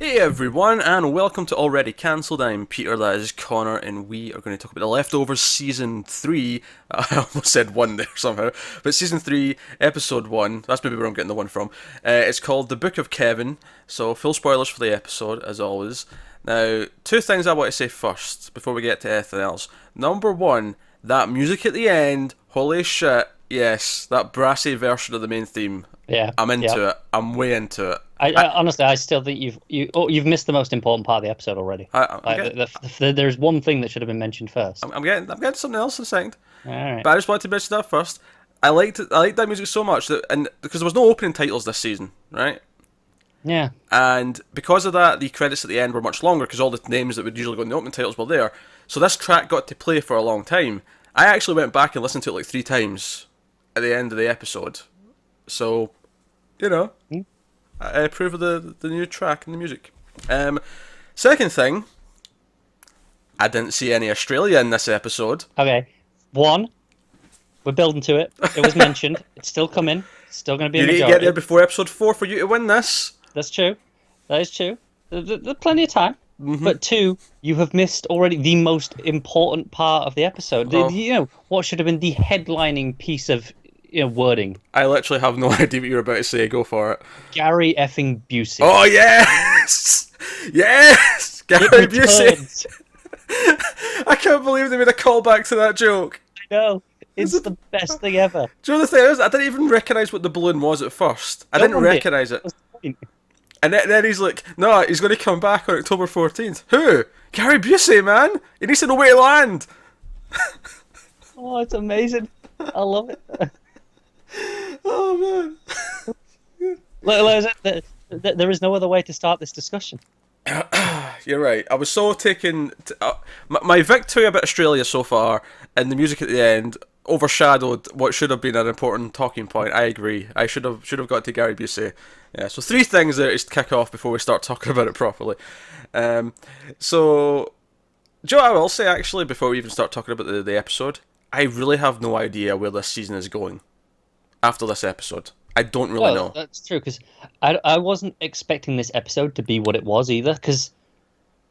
Hey everyone, and welcome to Already Cancelled. I'm Peter, that is Connor, and we are going to talk about The Leftovers Season 3. I almost said 1 there somehow, but Season 3, Episode 1, that's maybe where I'm getting the 1 from. It's called The Book of Kevin, so full spoilers for the episode, as always. Now, two things I want to say first, before we get to anything else. Number one, that music at the end, holy shit, yes, that brassy version of the main theme. Yeah, I'm yeah. into it, I'm way into it. I honestly, I still think you've missed the most important part of the episode already. I'm Like getting there's one thing that should have been mentioned first. I'm getting something else in a second. All right. But I just wanted to mention that first. I liked that music so much that, and because there was no opening titles this season, right? Yeah. And because of that, the credits at the end were much longer because all the names that would usually go in the opening titles were there. So this track got to play for a long time. I actually went back and listened to it like 3 times at the end of the episode. So, you know, Hmm. I approve of the new track and the music. Second thing, I didn't see any Australia in this episode. Okay. One, we're building to it. It was mentioned. It's still coming. It's still going to be You a need to get majority. there before episode 4 for you to win this. That's true. That is true. There's plenty of time. But two, you have missed already the most important part of the episode. Oh. What should have been the headlining piece of wording. I literally have no idea what you're about to say. Go for it. Gary effing Busey. Oh yes, yes, Gary It Busey. returns. I can't believe they made a callback to that joke. No, it's the best thing ever. Do you know the thing is? I didn't even recognise what the balloon was at first. I No didn't one did. recognise it. That's the point. And then he's like, no, he's going to come back on October 14th. Who? Gary Busey, man. He needs to know where to land. Oh, it's amazing. I love it. Oh, man. There is no other way to start this discussion. You're right. I was so taken. My victory about Australia so far, and the music at the end overshadowed what should have been an important talking point. I agree. I should have got to Gary Busey. Yeah. So 3 things there is to kick off before we start talking about it properly. So, Joe, I will say actually before we even start talking about the episode, I really have no idea where this season is going after this episode. I don't really know. That's true because I wasn't expecting this episode to be what it was either. Because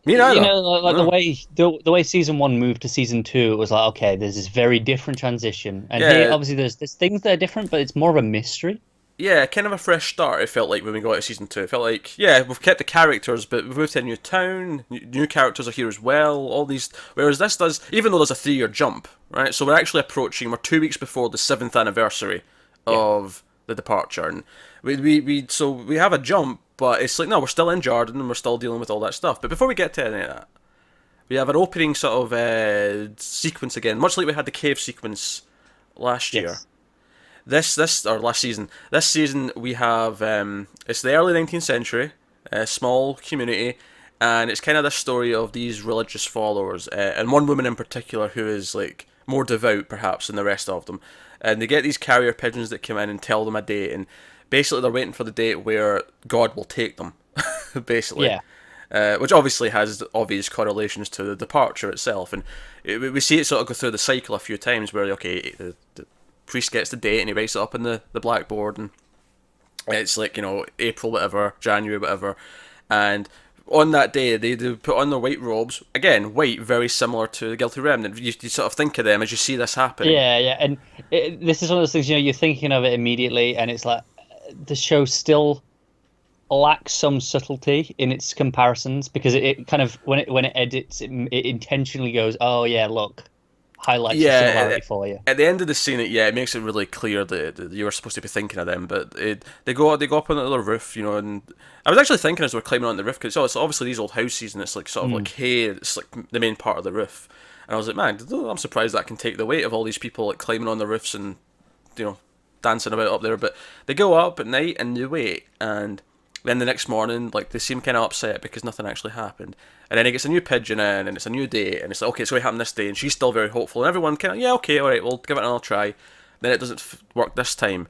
Me neither. like No. the way season 1 moved to season 2, it was like, okay, there's this very different transition, and Yeah. here obviously there's things that are different, but it's more of a mystery. Yeah, kind of a fresh start, it felt like when we got to season 2. It felt like, yeah, we've kept the characters, but we've moved to a new town, new characters are here as well, all these... Whereas this does, even though there's a 3-year jump, right? So we're actually we're 2 weeks before the 7th anniversary of the departure, and so we have a jump, but it's like, no, we're still in Jarden, and we're still dealing with all that stuff. But before we get to any of that, we have an opening sort of sequence again, much like we had the cave sequence last year. Yes. This or last season. This season we have it's the early 19th century, a small community, and it's kind of this story of these religious followers, and one woman in particular who is like more devout perhaps than the rest of them, and they get these carrier pigeons that come in and tell them a date, and basically they're waiting for the date where God will take them, basically. Yeah. Which obviously has obvious correlations to the departure itself, and we see it sort of go through the cycle a few times where okay, the priest gets the date and he writes it up in the blackboard, and it's like, April whatever, January whatever, and on that day they put on their white robes, again white, very similar to the Guilty Remnant. You sort of think of them as you see this happening. Yeah, and this is one of those things, you're thinking of it immediately, and it's like the show still lacks some subtlety in its comparisons because it kind of when it edits, it intentionally goes, oh yeah, look, highlights the similarity for you. At the end of the scene, it makes it really clear that you were supposed to be thinking of them, but they go up on the roof, and I was actually thinking as they were climbing on the roof, because it's obviously these old houses, and it's like sort of like hay, it's like the main part of the roof, and I was like, man, I'm surprised that can take the weight of all these people like climbing on the roofs and dancing about up there. But they go up at night and they wait, and then the next morning, like, they seem kind of upset because nothing actually happened. And then he gets a new pigeon in, and it's a new day, and it's like, okay, it's going to happen this day, and she's still very hopeful, and everyone kind of, yeah, okay, alright, we'll give it another try. Then it doesn't work this time.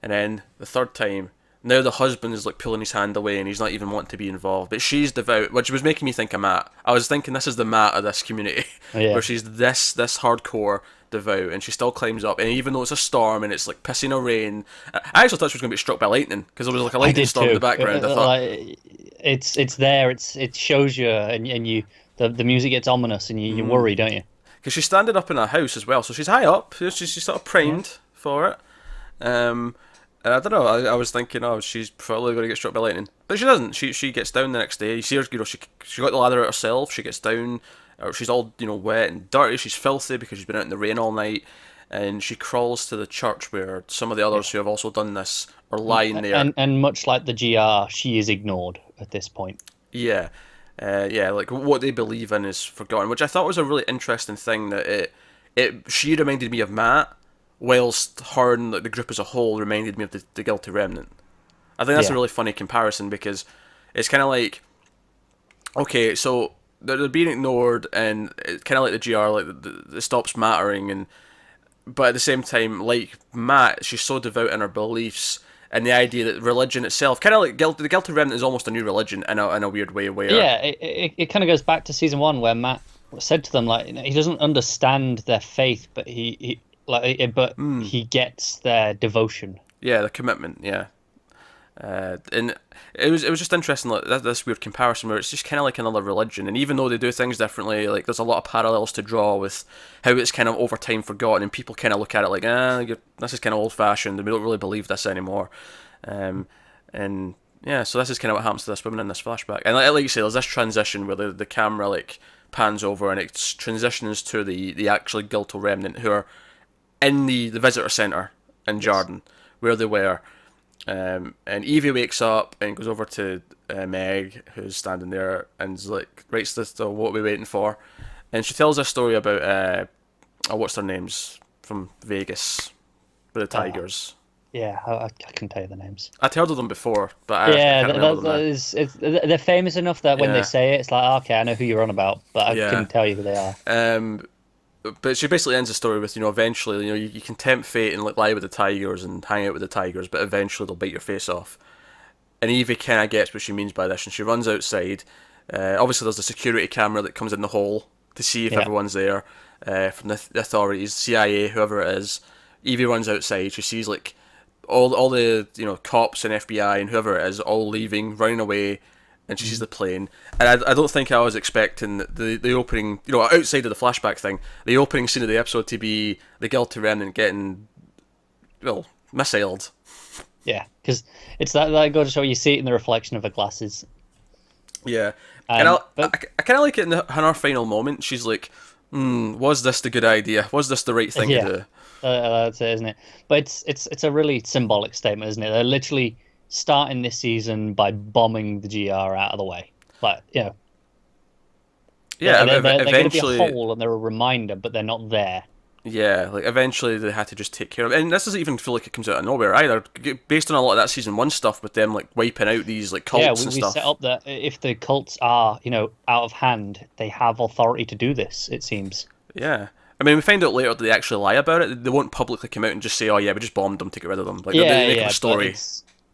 And then the third time, now the husband is like pulling his hand away and he's not even wanting to be involved. But she's devout, which was making me think of Matt. I was thinking this is the Matt of this community, Yeah. where she's this hardcore devout, and she still climbs up. And even though it's a storm and it's like pissing or rain, I actually thought she was going to be struck by lightning because there was like a lightning storm in the background. I thought, like, it's there. It shows you, and you the music gets ominous, and you worry, don't you? because she's standing up in a house as well, so she's high up. She's sort of primed for it. And I don't know. I was thinking, oh, she's probably going to get struck by lightning, but she doesn't. She gets down the next day. You see her, she got the ladder out herself. She gets down. She's all wet and dirty. She's filthy because she's been out in the rain all night, and she crawls to the church where some of the others who have also done this are lying there. And much like the GR, she is ignored at this point. Yeah. Like what they believe in is forgotten, which I thought was a really interesting thing. That she reminded me of Matt, whilst her and like the group as a whole reminded me of the Guilty Remnant. I think that's a really funny comparison because it's kind of like, okay, so they're being ignored, and it's kind of like the GR, like it stops mattering, but at the same time, like Matt, she's so devout in her beliefs. And the idea that religion itself, kind of like the Guilty Remnant, is almost a new religion in a weird way. Where it kind of goes back to season 1 where Matt said to them like he doesn't understand their faith, but he gets their devotion. Yeah, the commitment. Yeah, and it was just interesting, like this weird comparison where it's just kind of like another religion, and even though they do things differently, like there's a lot of parallels to draw with how it's kind of over time forgotten, and people kind of look at it like, this is kind of old fashioned, and we don't really believe this anymore. And yeah, so this is kind of what happens to this woman in this flashback, and like you say, there's this transition where the camera like pans over and it transitions to the actual Guilty Remnant who are in the visitor centre in Jarden, where they were. And Evie wakes up and goes over to Meg, who's standing there, and is like, writes this, what are we waiting for? And she tells a story about what's their names from Vegas with the Tigers. Yeah, I can tell you the names. I'd heard of them before, but I can't remember them. They're famous enough that when they say it, it's like, okay, I know who you're on about, but I couldn't tell you who they are. But she basically ends the story with, eventually, you can tempt fate and lie with the Tigers and hang out with the Tigers, but eventually they'll bite your face off. And Evie kind of gets what she means by this, and she runs outside. Obviously, there's the security camera that comes in the hole to see if everyone's there, from the authorities, CIA, whoever it is. Evie runs outside. She sees like all the cops and FBI and whoever it is all leaving, running away. And she sees the plane, and I don't think I was expecting the opening, outside of the flashback thing, the opening scene of the episode to be the Guilty Remnant getting, missiled. Yeah, because it's that goes to show you see it in the reflection of her glasses. Yeah, and I kind of like it in her final moment. She's like, was this the good idea? Was this the right thing to do? That's it, isn't it? But it's a really symbolic statement, isn't it? They're literally starting this season by bombing the GR out of the way. Like, they're going to be a hole and they're a reminder, but they're not there. Yeah, like eventually they had to just take care of it. And this doesn't even feel like it comes out of nowhere either, based on a lot of that season 1 stuff with them like wiping out these like cults and stuff. Yeah, we set up that if the cults are, out of hand, they have authority to do this, it seems. Yeah. I mean, we find out later that they actually lie about it. They won't publicly come out and just say, oh yeah, we just bombed them to get rid of them. Like, they make up a story.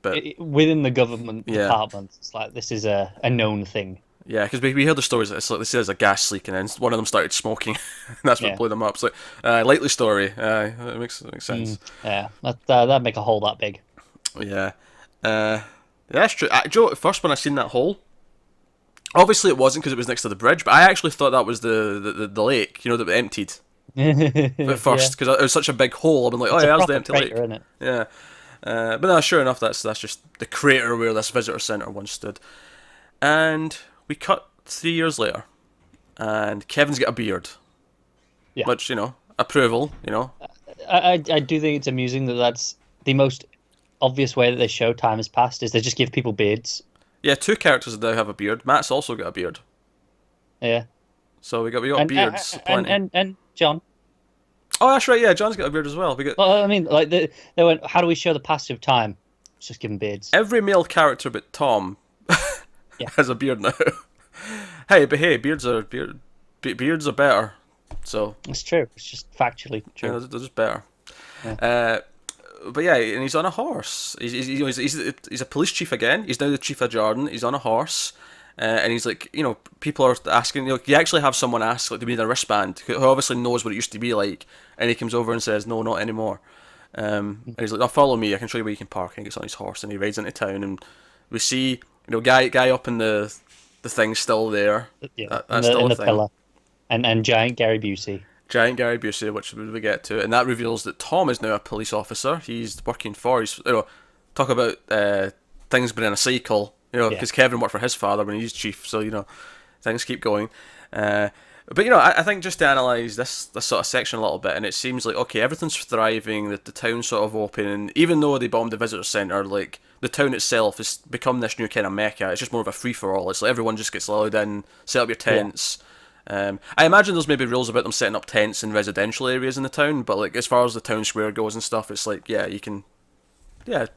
But within the government department, it's like this is a known thing. Yeah, because we heard the stories. It's like they say there's a gas leak, and then one of them started smoking, and that's what blew them up. It's like likely story. It makes sense. That'd make a hole that big. Yeah, that's true. Joe, at first when I seen that hole, obviously it wasn't because it was next to the bridge, but I actually thought that was the lake. That emptied at first because it was such a big hole. I've been like, there's the empty lake. Isn't it? Yeah. But no, sure enough, that's just the crater where this visitor centre once stood. And we cut 3 years later, and Kevin's got a beard. Yeah. Which, approval, I do think it's amusing that's the most obvious way that they show time has passed, is they just give people beards. Yeah, 2 characters now have a beard. Matt's also got a beard. Yeah. So we got beards. And John. Oh, that's right. Yeah, John's got a beard as well. Well, I mean, like they went, how do we show the passage of time? Let's just give them beards. Every male character but Tom has a beard now. Hey, beards are better. So it's true. It's just factually true. Yeah, they're just better. Yeah. but yeah, and he's on a horse. He's a police chief again. He's now the chief of Jarden. He's on a horse. And he's like, people are asking, you actually have someone ask, like, do we need a wristband? Who obviously knows what it used to be like. And he comes over and says, no, not anymore. And he's like, follow me, I can show you where you can park. And he gets on his horse and he rides into town. And we see, guy up in the thing still there. Yeah, That's in still the a thing. pillar. And giant Gary Busey. Giant Gary Busey, which we get to. And that reveals that Tom is now a police officer. He's working for, talk about things being in a cycle. Because Kevin worked for his father when he's chief, so things keep going. But I think just to analyse this sort of section a little bit, and it seems like okay, everything's thriving, the town's sort of open, and even though they bombed the visitor centre, like the town itself has become this new kind of mecca. It's just more of a free for all. It's like everyone just gets allowed in, set up your tents. Yeah. I imagine there's maybe rules about them setting up tents in residential areas in the town, but like as far as the town square goes and stuff, it's like you can,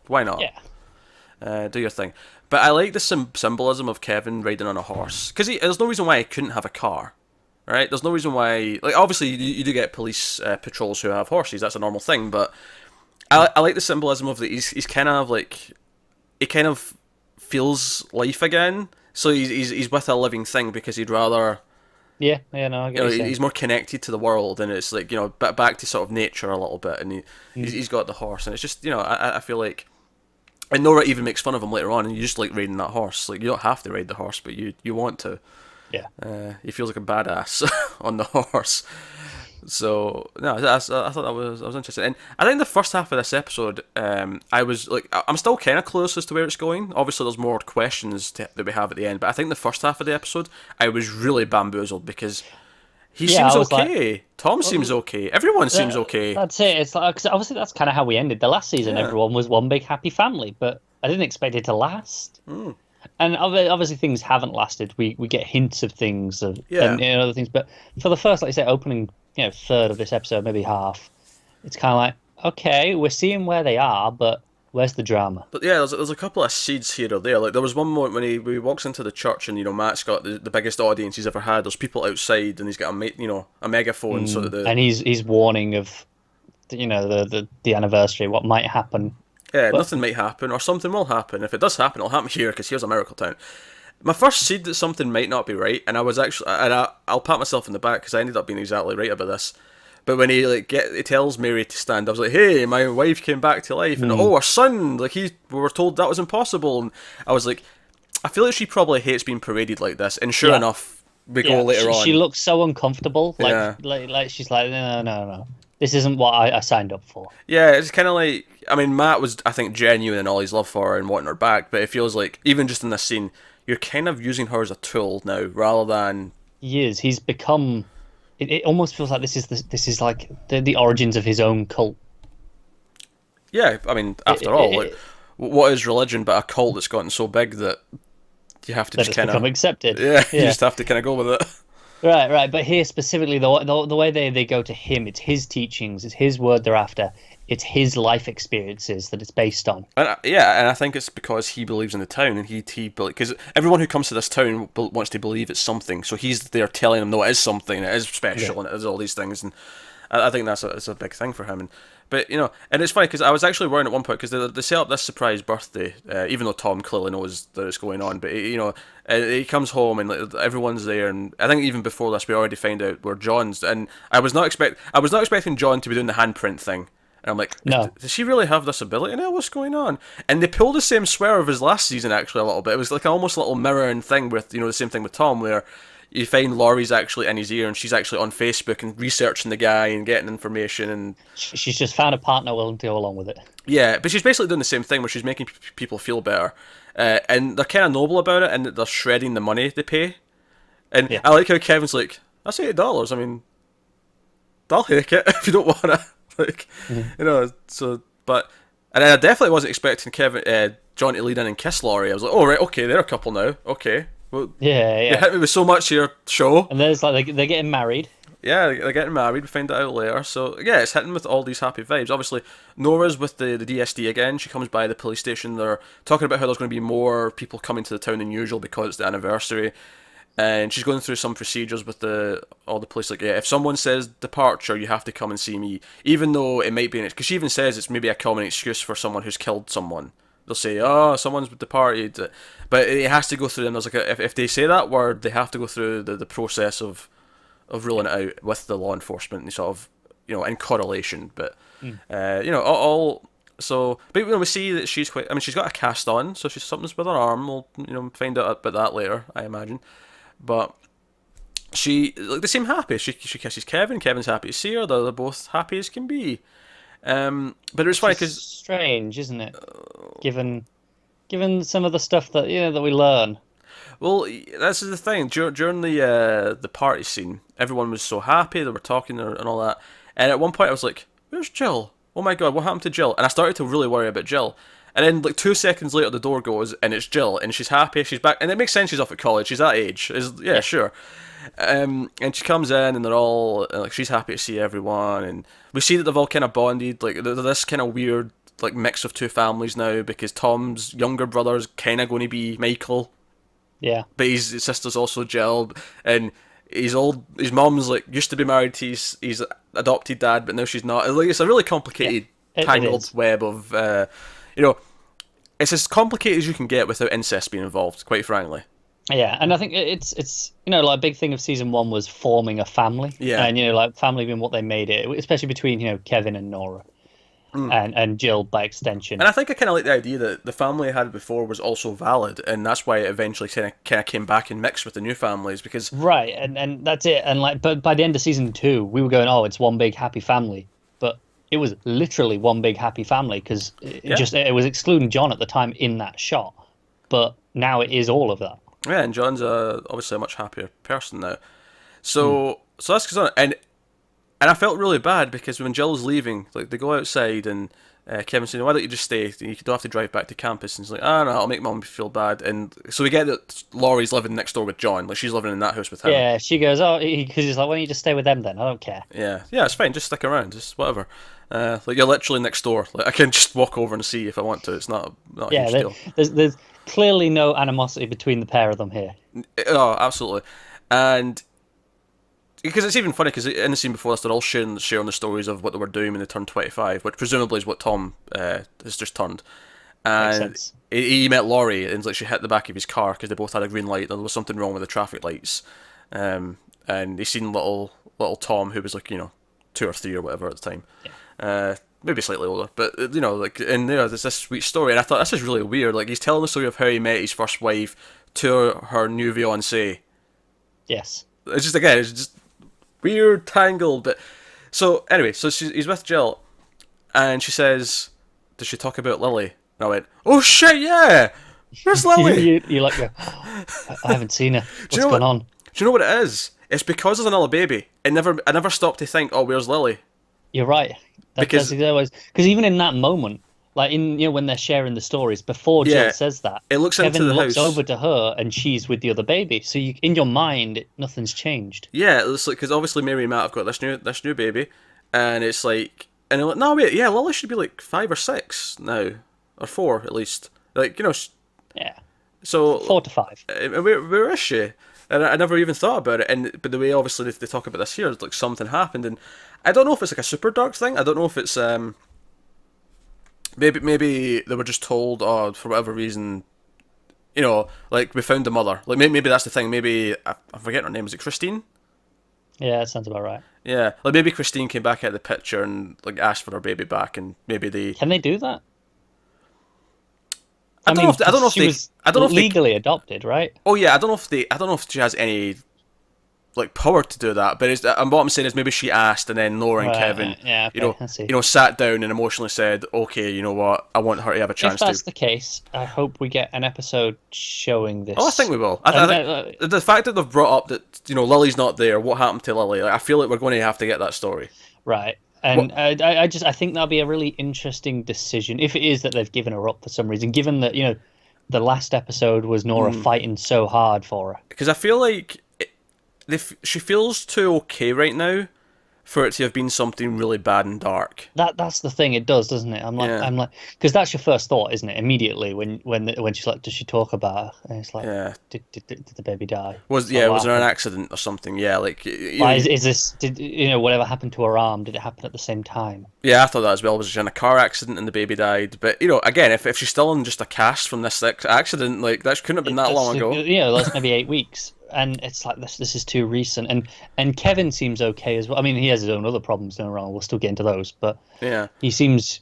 why not? Yeah. Do your thing. But I like the symbolism of Kevin riding on a horse. Because there's no reason why he couldn't have a car. Right? There's no reason why... Like, obviously, you do get police patrols who have horses. That's a normal thing. But I like the symbolism of that. He's kind of like... He kind of feels life again. So he's with a living thing because he'd rather... Yeah, no, I get what you're saying. He's more connected to the world. And it's like, back to sort of nature a little bit. And he's got the horse. And it's just, I feel like... And Nora even makes fun of him later on, and you just like riding that horse. Like, you don't have to ride the horse, but you want to. Yeah. He feels like a badass on the horse. So, no, I thought that was interesting. And I think the first half of this episode, I was like, I'm still kind of close as to where it's going. Obviously, there's more questions that we have at the end, but I think the first half of the episode, I was really bamboozled because... He seems okay. Like, Tom seems okay. Everyone seems okay. That's it. It's like, cause obviously that's kind of how we ended the last season. Yeah. Everyone was one big happy family, but I didn't expect it to last. And obviously things haven't lasted. We get hints of things and other things, but for the first, like you say, opening third of this episode, maybe half, it's kind of like, okay, we're seeing where they are, but where's the drama? But yeah, there's a couple of seeds here or there. Like there was one moment when he walks into the church and Matt's got the biggest audience he's ever had. There's people outside and he's got a megaphone so that and he's warning of the anniversary, what might happen. Yeah, nothing might happen or something will happen. If it does happen, it'll happen here because here's a miracle town. My first seed that something might not be right, and I'll pat myself in the back because I ended up being exactly right about this. But when he tells Mary to stand, I was like, "Hey, my wife came back to life," and our son, we were told that was impossible, and I was like, I feel like she probably hates being paraded like this. And sure enough, we go later on. She looks so uncomfortable, like she's like, no, this isn't what I signed up for. Yeah, it's kind of like, I mean, Matt was, I think, genuine in all his love for her and wanting her back, but it feels like even just in this scene, you're kind of using her as a tool now rather than. He is. He's become. It almost feels like this is like the origins of his own cult. Yeah, I mean, after all, what is religion but a cult that's gotten so big that you have to just kind of become accepted? Yeah, you just have to kind of go with it. Right. But here specifically, the way they go to him, it's his teachings, it's his word they're after, it's his life experiences that it's based on. And I think it's because he believes in the town, and he because everyone who comes to this town wants to believe it's something, so he's there telling them, no, it is something, it is special, and it is all these things, and I think that's a big thing for him. But and it's funny because I was actually worried at one point because they set up this surprise birthday, even though Tom clearly knows that it's going on. But he comes home and everyone's there, and I think even before this we already find out where John's. And I was not expecting John to be doing the handprint thing. And I'm like, no. Does she really have this ability now? What's going on? And they pulled the same swerve as last season actually a little bit. It was like almost a little mirroring thing with the same thing with Tom where. You find Laurie's actually in his ear, and she's actually on Facebook and researching the guy and getting information. And she's just found a partner willing to go along with it. Yeah, but she's basically doing the same thing where she's making people feel better, and they're kind of noble about it, and they're shredding the money they pay. And I like how Kevin's like, "That's $8. I mean, I'll take it if you don't want to." So, but and I definitely wasn't expecting John to lead in and kiss Laurie. I was like, "Oh right, okay, they're a couple now. Okay." Well, yeah. You hit me with so much here, show. And then it's like they're getting married. Yeah, they're getting married. We find that out later. So yeah, it's hitting with all these happy vibes. Obviously, Nora's with the DSD again. She comes by the police station. They're talking about how there's going to be more people coming to the town than usual because it's the anniversary. and she's going through some procedures with all the police. Like, yeah, if someone says departure, you have to come and see me, even though it might be because she even says it's maybe a common excuse for someone who's killed someone. They'll say, "Oh, someone's departed," but it has to go through. And there's like if they say that word, they have to go through the process of ruling it out with the law enforcement and sort of in correlation. But all so, but we see that she's quite. I mean, she's got a cast on, so she's something's with her arm. We'll find out about that later, I imagine. But they seem happy. She kisses Kevin. Kevin's happy to see her. They're both happy as can be. But it was funny because strange, isn't it? Given some of the stuff that that we learn. Well, this is the thing. During the party scene, everyone was so happy. They were talking and all that. And at one point, I was like, "Where's Jill? Oh my god, what happened to Jill?" And I started to really worry about Jill. And then, like 2 seconds later, the door goes, and it's Jill, and she's happy, she's back, and it makes sense. She's off at college. She's that age. Yeah, sure. And she comes in, and they're all like, she's happy to see everyone, and we see that they've all kind of bonded. Like, they're this kind of weird, like, mix of two families now, because Tom's younger brother's kind of going to be Michael. Yeah. But his sister's also Jill, and his mom's like used to be married to his adopted dad, but now she's not. Like, it's a really complicated, tangled web of, it's as complicated as you can get without incest being involved, quite frankly. Yeah, and I think it's like a big thing of season 1 was forming a family. Yeah. And like family being what they made it, especially between Kevin and Nora. And Jill by extension. And I think I kind of like the idea that the family I had before was also valid, and that's why it eventually kind of came back and mixed with the new families, because right, and that's it. And like, but by the end of season 2, we were going, oh, it's one big happy family, but it was literally one big happy family because it was excluding John at the time in that shot, but now it is all of that. Yeah, and John's obviously a much happier person now. So that's because And I felt really bad because when Jill's leaving, like they go outside and Kevin's saying, "Why don't you just stay? You don't have to drive back to campus." And he's like, "Ah, no, I'll make Mum feel bad." And so we get that Laurie's living next door with John, like she's living in that house with him. Yeah, she goes, "Oh," because he's like, "Why don't you just stay with them then? I don't care." Yeah, it's fine. Just stick around, just whatever. Like you're literally next door. Like I can just walk over and see if I want to. It's not a huge deal. There's clearly no animosity between the pair of them here. Oh, absolutely, and. Because it's even funny because in the scene before this, they're all sharing the stories of what they were doing when they turned 25, which presumably is what Tom has just turned. And he met Laurie, and like she hit the back of his car because they both had a green light. There was something wrong with the traffic lights, and he seen little Tom, who was like 2 or 3 or whatever at the time, maybe slightly older, but there's this sweet story, and I thought this is really weird. Like he's telling the story of how he met his first wife to her new fiancée. Yes, it's just. Weird tangled, but so anyway, so he's with Jill, and she says, "Does she talk about Lily?" And I went, "Oh shit, yeah! Where's Lily?" you like go, oh, I haven't seen her. What's going on? Do you know what it is? It's because there's another baby. I never stopped to think, "Oh, where's Lily?" You're right. Because even in that moment, like in when they're sharing the stories before Jill says that, it looks Kevin into the looks house over to her and she's with the other baby. So in your mind, nothing's changed. Yeah, it's like because obviously Mary and Matt have got this new baby, and it's like, and I'm like, no wait, yeah, Lily should be like 5 or 6 now, or 4 at least, like Yeah. So 4 to 5. Where is she? And I never even thought about it. But the way obviously they talk about this here, it's like something happened, and I don't know if it's like a super dark thing. I don't know if it's maybe they were just told, oh, for whatever reason, like we found the mother. Like maybe that's the thing. Maybe I forget her name. Is it Christine? Yeah, that sounds about right. Yeah, like maybe Christine came back out of the picture and like asked for her baby back, and maybe they can they do that? I don't know if they legally adopted, right? Oh yeah, I don't know if she has any like power to do that, but what I'm saying is maybe she asked, and then Laura and Kevin, I see. Sat down and emotionally said, okay, you know what, I want her to have a chance. If that's the case, I hope we get an episode showing this. Oh, I think we will. I think the fact that they've brought up that Lily's not there, what happened to Lily? Like, I feel like we're going to have to get that story. Right. And I think that'll be a really interesting decision if it is that they've given her up for some reason. Given that the last episode was Nora fighting so hard for her. Because I feel like she feels too okay right now for it to have been something really bad and dark. That's the thing. It does, doesn't it? Yeah. I'm like, because that's your first thought, isn't it? Immediately when she's like, does she talk about her? And it's like, Yeah. did the baby die? Was It's like, what was there an happened? accident or something? Yeah, like Like, is this whatever happened to her arm? Did it happen at the same time? yeah, I thought that as well. Was she in a car accident and the baby died? But again, if she's still in just a cast from this accident, like that couldn't have been that long ago. That's maybe 8 weeks, and it's like this is too recent. And Kevin seems okay as well. I mean, he has his own other problems going around. We'll still get into those, but Yeah, he seems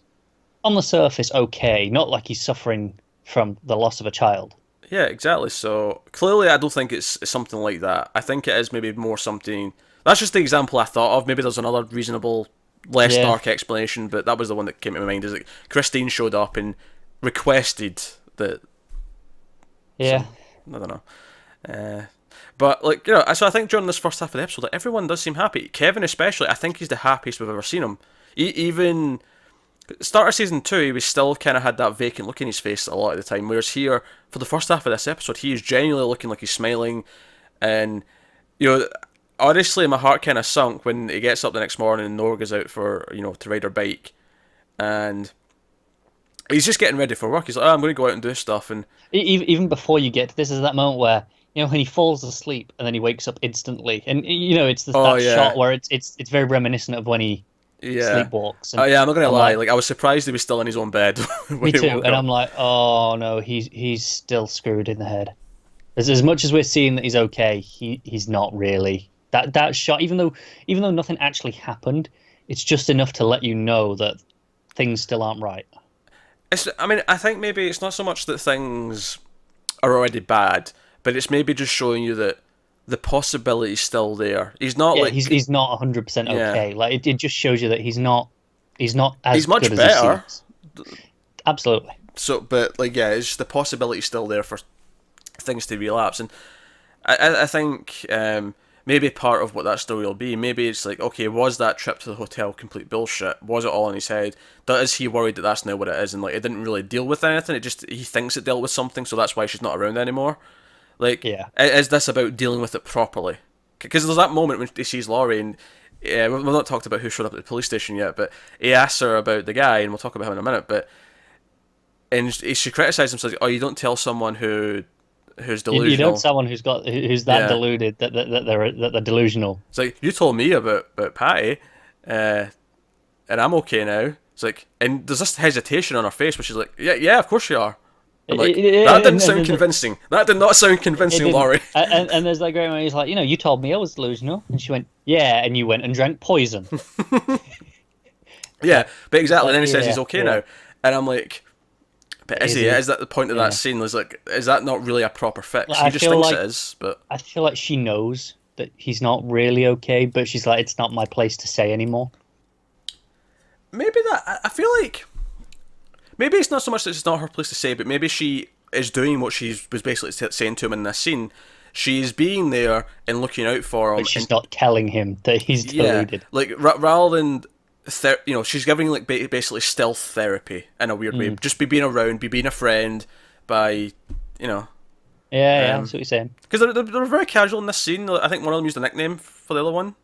on the surface okay, not like he's suffering from the loss of a child. yeah, exactly. So clearly, I don't think it's something like that. I think it is maybe more something. That's just the example I thought of. Maybe there's another reasonable, less Yeah. dark explanation, but that was the one that came to my mind. Is that Christine showed up and requested that. Yeah. I don't know. But so I think during this first half of the episode, like, everyone does seem happy. Kevin especially, I think he's the happiest we've ever seen him. Even start of season 2, he was still kind of had that vacant look in his face a lot of the time. Whereas here, for the first half of this episode, he is genuinely looking like he's smiling, and honestly, my heart kind of sunk when he gets up the next morning and Nora goes out for to ride her bike, and he's just getting ready for work. He's like, oh, I'm going to go out and do stuff, and Even before you get to this, is that moment where when he falls asleep and then he wakes up instantly, and it's that yeah. shot where it's very reminiscent of when he yeah. sleepwalks. Oh yeah, I'm not gonna lie. Like, I was surprised he was still in his own bed. When me he too, woke and up. I'm like, oh no, he's still screwed in the head. As much as we're seeing that he's okay, he's not really. That shot, even though nothing actually happened, it's just enough to let you know that things still aren't right. I think maybe it's not so much that things are already bad, but it's maybe just showing you that the possibility's still there. He's not he's not 100% okay. Yeah. Like it just shows you that he's not as he's much good better. as he seems. Absolutely. So, but it's just the possibility's still there for things to relapse, and I think maybe part of what that story will be, maybe it's like, okay, was that trip to the hotel complete bullshit? Was it all in his head? Is he worried that that's now what it is, and it didn't really deal with anything? He thinks it dealt with something, so that's why she's not around anymore. Is this about dealing with it properly? Because there's that moment when he sees Laurie, and we've not talked about who showed up at the police station yet, but he asks her about the guy, and we'll talk about him in a minute. She criticizes him, says, "Oh, you don't tell someone who's delusional. You don't someone who's that deluded that they're delusional." It's like, you told me about Patty, and I'm okay now. It's like, and there's this hesitation on her face, where she's like, yeah, of course you are. I'm like, that didn't sound convincing. That did not sound convincing, Laurie. And there's that great one. He's like, you told me I was delusional, and she went, yeah, and you went and drank poison. Yeah, but exactly. And then he says he's okay now, and I'm like, but is he? he? Is that the point of that scene? Is that not really a proper fix? He just thinks it is, but I feel like she knows that he's not really okay, but she's like, it's not my place to say anymore. maybe that. I feel like maybe it's not so much that it's not her place to say, but maybe she is doing what she was basically saying to him in this scene. She's being there and looking out for him. But she's not telling him that he's deluded. Like rather than she's giving basically stealth therapy in a weird way. Just being around, being a friend, by Yeah, that's what you're saying. Because they're very casual in this scene. I think one of them used a nickname for the other one.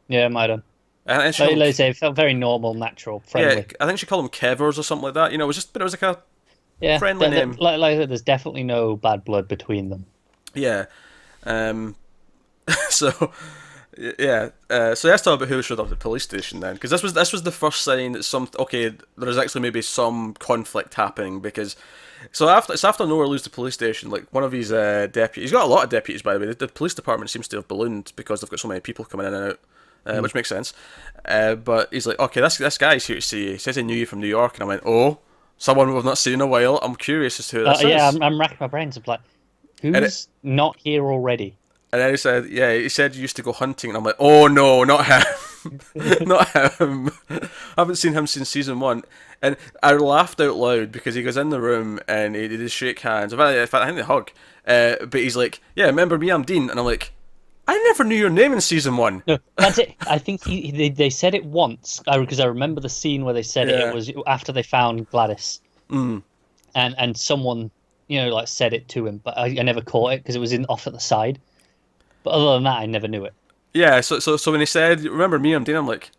Yeah, might have. And Let's say it felt very normal, natural, friendly. Yeah, I think she called him Kevers or something like that. It was like a friendly name. Like there's definitely no bad blood between them. Yeah. So let's talk about who showed up at the police station then, because this was the first sign that there's actually maybe some conflict happening, because after Noah leaves the police station, like one of his deputies, he's got a lot of deputies by the way. The police department seems to have ballooned because they've got so many people coming in and out, which makes sense. But he's like, okay, this guy's here to see you. He says he knew you from New York, and I went, oh, someone we've not seen in a while. I'm curious as to who this is. Yeah, I'm racking my brains of like, who's not here already? And then he said you used to go hunting, and I'm like, oh no, not him. Not him. I haven't seen him since season 1. And I laughed out loud because he goes in the room and he did shake hands. In fact, I think they hug. But he's like, yeah, remember me, I'm Dean. And I'm like, I never knew your name in season 1. No, that's it. I think they said it once, because I remember the scene where they said it. It was after they found Gladys. And someone, said it to him, but I never caught it because it was off at the side. But other than that, I never knew it. Yeah, so when he said, "Remember me?" I'm Dean. I'm like,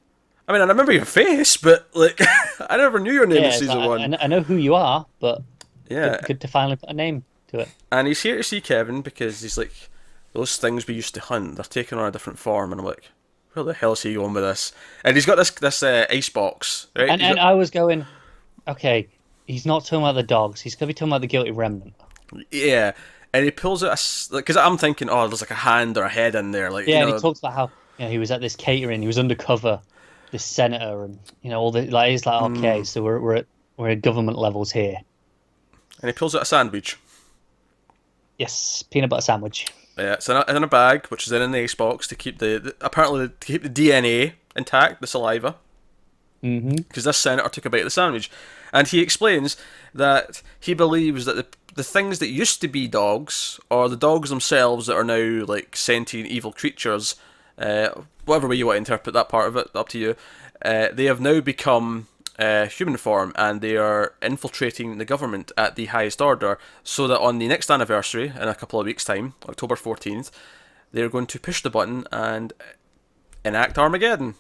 I mean, I remember your face, but like, I never knew your name in Yeah, it's season like, one. I know who you are, but Yeah, good to finally put a name to it. and he's here to see Kevin because he's like, those things we used to hunt, they're taking on a different form, and I'm like, where the hell is he going with this? And he's got this ice box, right? And I was going, okay, he's not talking about the dogs. He's gonna be talking about the Guilty Remnant. Yeah, and he pulls out because I'm thinking, oh, there's like a hand or a head in there, like Yeah, and he talks about how he was at this catering, he was undercover, this senator, and all the like. He's like, okay, so we're at government levels here. and he pulls out a sandwich. Yes, peanut butter sandwich. Yeah, it's in a bag, which is in an ice box to keep apparently to keep the DNA intact, the saliva. Because this senator took a bite of the sandwich, and he explains that he believes that the things that used to be dogs, or the dogs themselves that are now like sentient evil creatures, whatever way you want to interpret that part of it, up to you. They have now become human form, and they are infiltrating the government at the highest order, so that on the next anniversary, in a couple of weeks' time, October 14th, they're going to push the button and enact Armageddon.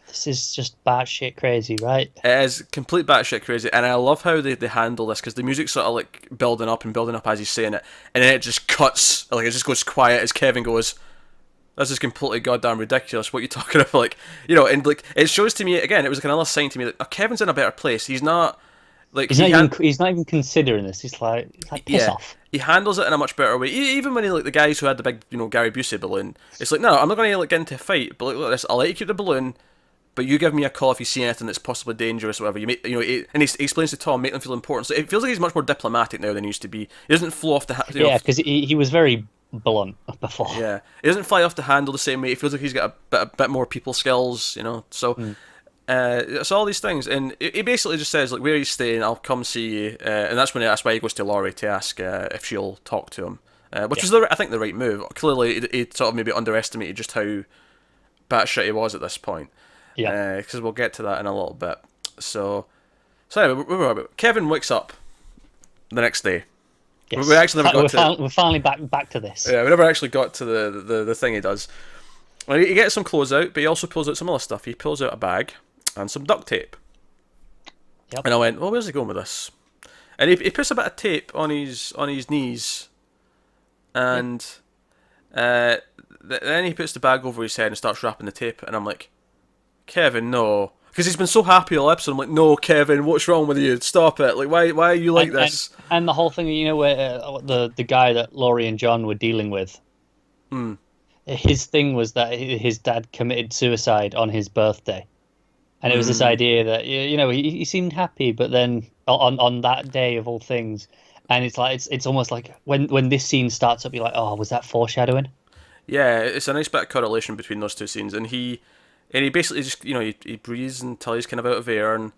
This is just batshit crazy, right? It is complete batshit crazy, and I love how they handle this, because the music's sort of like building up and building up as he's saying it, and then it just cuts, like it just goes quiet as Kevin goes, "This is completely goddamn ridiculous. What are you talking about?" Like, and like it shows to me again, it was like another sign to me that Kevin's in a better place. He's not like he's not even considering this. He's like piss off. He handles it in a much better way. Even when he like the guys who had the big Gary Busey balloon, it's like, no, I'm not going to like get into a fight, but look at this. I'll let you keep the balloon. But you give me a call if you see anything that's possibly dangerous or whatever. And he explains to Tom, make them feel important. So it feels like he's much more diplomatic now than he used to be. He doesn't flow off the yeah, because he was very blunt before. Yeah, he doesn't fly off the handle the same way. It feels like he's got a bit more people skills, So it's all these things, and he basically just says like, where are you staying? I'll come see you. And that's why he goes to Laurie to ask if she'll talk to him, which was I think the right move. Clearly, he sort of maybe underestimated just how batshit he was at this point. Yeah, because we'll get to that in a little bit. So anyway, Kevin wakes up the next day. Yes. We actually never we're finally back to this. Yeah, we never actually got to the thing he does. Well, he gets some clothes out, but he also pulls out some other stuff. He pulls out a bag and some duct tape. Yep. And I went, well, where's he going with this? And he puts a bit of tape on his knees, and then he puts the bag over his head and starts wrapping the tape. And I'm like, Kevin, no. Because he's been so happy all episode. I'm like, no, Kevin, what's wrong with you? Stop it. Like, why are you like this? And the whole thing, where the guy that Laurie and John were dealing with, his thing was that his dad committed suicide on his birthday. And it was this idea that, he seemed happy, but then on that day of all things, and it's like, it's almost like when this scene starts up, you're like, oh, was that foreshadowing? Yeah, it's a nice bit of correlation between those two scenes. And he basically just, he breathes until he's kind of out of air, and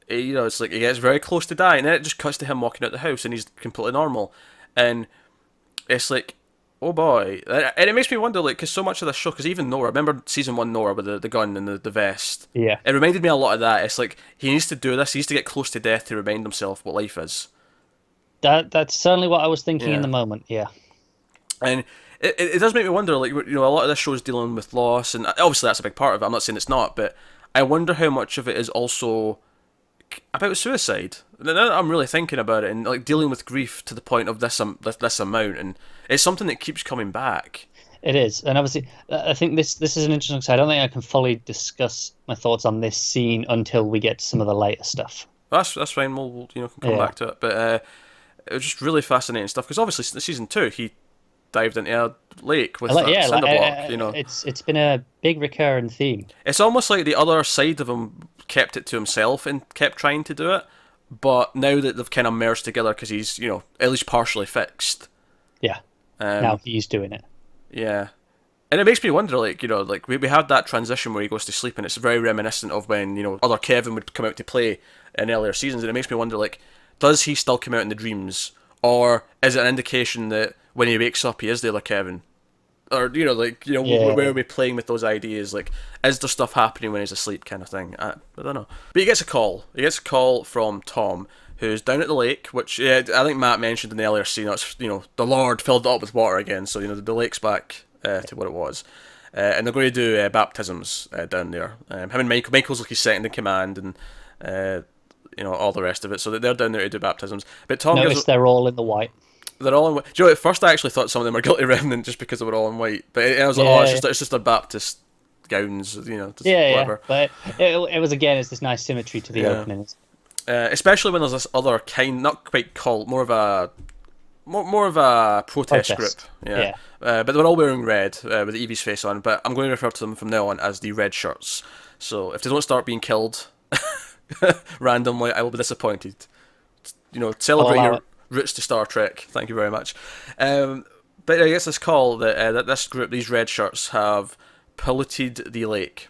it's like he gets very close to dying, and then it just cuts to him walking out the house, and he's completely normal, and it's like, oh boy, and it makes me wonder, like, because so much of the show, because even Nora, remember season 1 Nora with the gun and the vest? Yeah. It reminded me a lot of that. It's like, he needs to do this, he needs to get close to death to remind himself what life is. That's certainly what I was thinking in the moment, yeah. And it does make me wonder, like, a lot of this show is dealing with loss, and obviously that's a big part of it, I'm not saying it's not, but I wonder how much of it is also about suicide. Now that I'm really thinking about it, and like dealing with grief to the point of this amount, and it's something that keeps coming back. It is, and obviously, I think this is an interesting side. I don't think I can fully discuss my thoughts on this scene until we get to some of the later stuff. That's fine. We'll come back to it, but it was just really fascinating stuff, because obviously season 2 he dived into a lake with cinder block. It's been a big recurring theme. It's almost like the other side of him kept it to himself and kept trying to do it, but now that they've kind of merged together, because he's at least partially fixed. Yeah. Now he's doing it. Yeah. And it makes me wonder, like, we had that transition where he goes to sleep, and it's very reminiscent of when, other Kevin would come out to play in earlier seasons, and it makes me wonder, like, does he still come out in the dreams? Or is it an indication that when he wakes up, he is the other Kevin? Or, where are we playing with those ideas? Like, is there stuff happening when he's asleep kind of thing? I don't know. But he gets a call. He gets a call from Tom, who's down at the lake, which I think Matt mentioned in the earlier scene. That's the Lord filled it up with water again, so the lake's back to what it was, and they're going to do baptisms down there. Him and Michael's like his second in command, and all the rest of it. So they're down there to do baptisms. But Tom notice they're all in the white. They're all in white. Do you know, at first I actually thought some of them were Guilty Remnant just because they were all in white, but I was like, it's just their Baptist gowns, whatever. But it was again, it's this nice symmetry to the openings. Especially when there's this other kind, not quite cult, more of a protest group. Yeah. But they're all wearing red with Evie's face on. But I'm going to refer to them from now on as the red shirts. So if they don't start being killed randomly, I will be disappointed. Celebrate your roots to Star Trek. Thank you very much. But I guess this call that this group, these red shirts, have polluted the lake.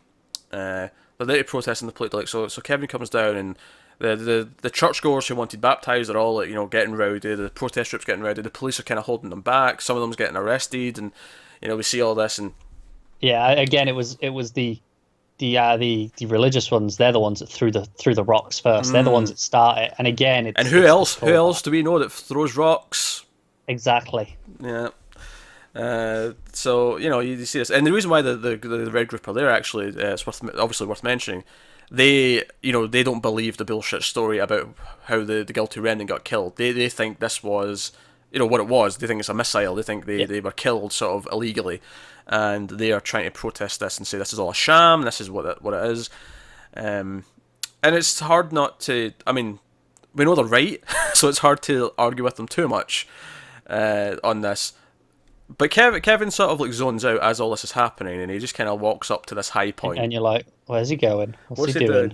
They're there to protest in the polluted lake. So Kevin comes down, and the churchgoers who wanted baptized are all getting rowdy. The protest groups getting rowdy. The police are kind of holding them back. Some of them's getting arrested, and we see all this. And again, it was the religious ones. They're the ones that threw the rocks first. They're the ones that start it. And again, who else do we know that throws rocks? Exactly. Yeah. So you see this, and the reason why the red group are there actually, it's obviously worth mentioning. They don't believe the bullshit story about how the Guilty Remnant got killed. They think this was what it was. They think it's a missile. They think they were killed sort of illegally, and they are trying to protest this and say this is all a sham. This is what it is, and it's hard not to. I mean, we know they're right, so it's hard to argue with them too much on this. But Kevin sort of zones out as all this is happening, and he just kind of walks up to this high point. And you're like, where's he going? What's he doing?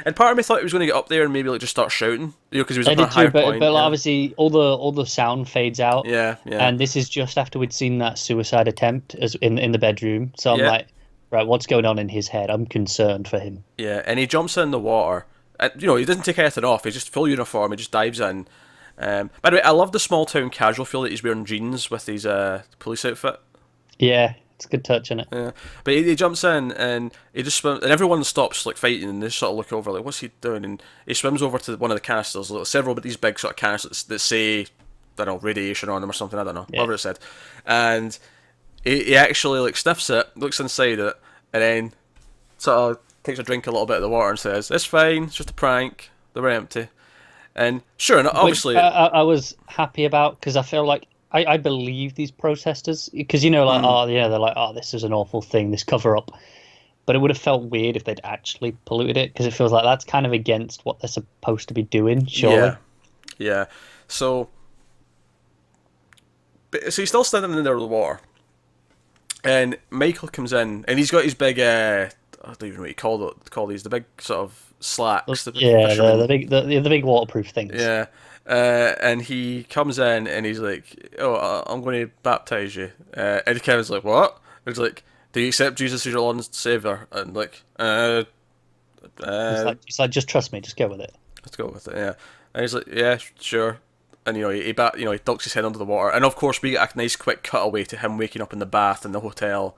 And part of me thought he was going to get up there and maybe just start shouting, because he was up on a higher point. But obviously all the sound fades out. Yeah. And this is just after we'd seen that suicide attempt as in the bedroom. So I'm like, right, what's going on in his head? I'm concerned for him. Yeah, and he jumps in the water. He doesn't take anything off. He's just full uniform. He just dives in. By the way, I love the small town casual feel that he's wearing jeans with his police outfit. Yeah, it's a good touch, isn't it? Yeah, but he jumps in and he just swims, and everyone stops fighting, and they sort of look over like, what's he doing? And he swims over to one of the canisters, several of these big sort of canisters that say, I don't know, radiation on them or something. I don't know, whatever it said. And he actually sniffs it, looks inside it, and then sort of takes a drink a little bit of the water and says, "It's fine, it's just a prank. They were empty." And sure, and obviously, which I was happy about, because I feel like I believe these protesters, because they're like, oh, this is an awful thing, this cover up. But it would have felt weird if they'd actually polluted it, because it feels like that's kind of against what they're supposed to be doing. Surely. Yeah. So he's still standing in there with the water, and Michael comes in, and he's got his big I don't even know what you call these, the big sort of slacks. The big waterproof things. Yeah. And he comes in and he's like, "Oh, I'm going to baptize you." And Kevin's like, "What?" And he's like, "Do you accept Jesus as your Lord and Savior?" And he's like, "Just trust me, just go with it." Let's go with it. Yeah. And he's like, "Yeah, sure." And he ducks his head under the water, and of course we get a nice quick cutaway to him waking up in the bath in the hotel.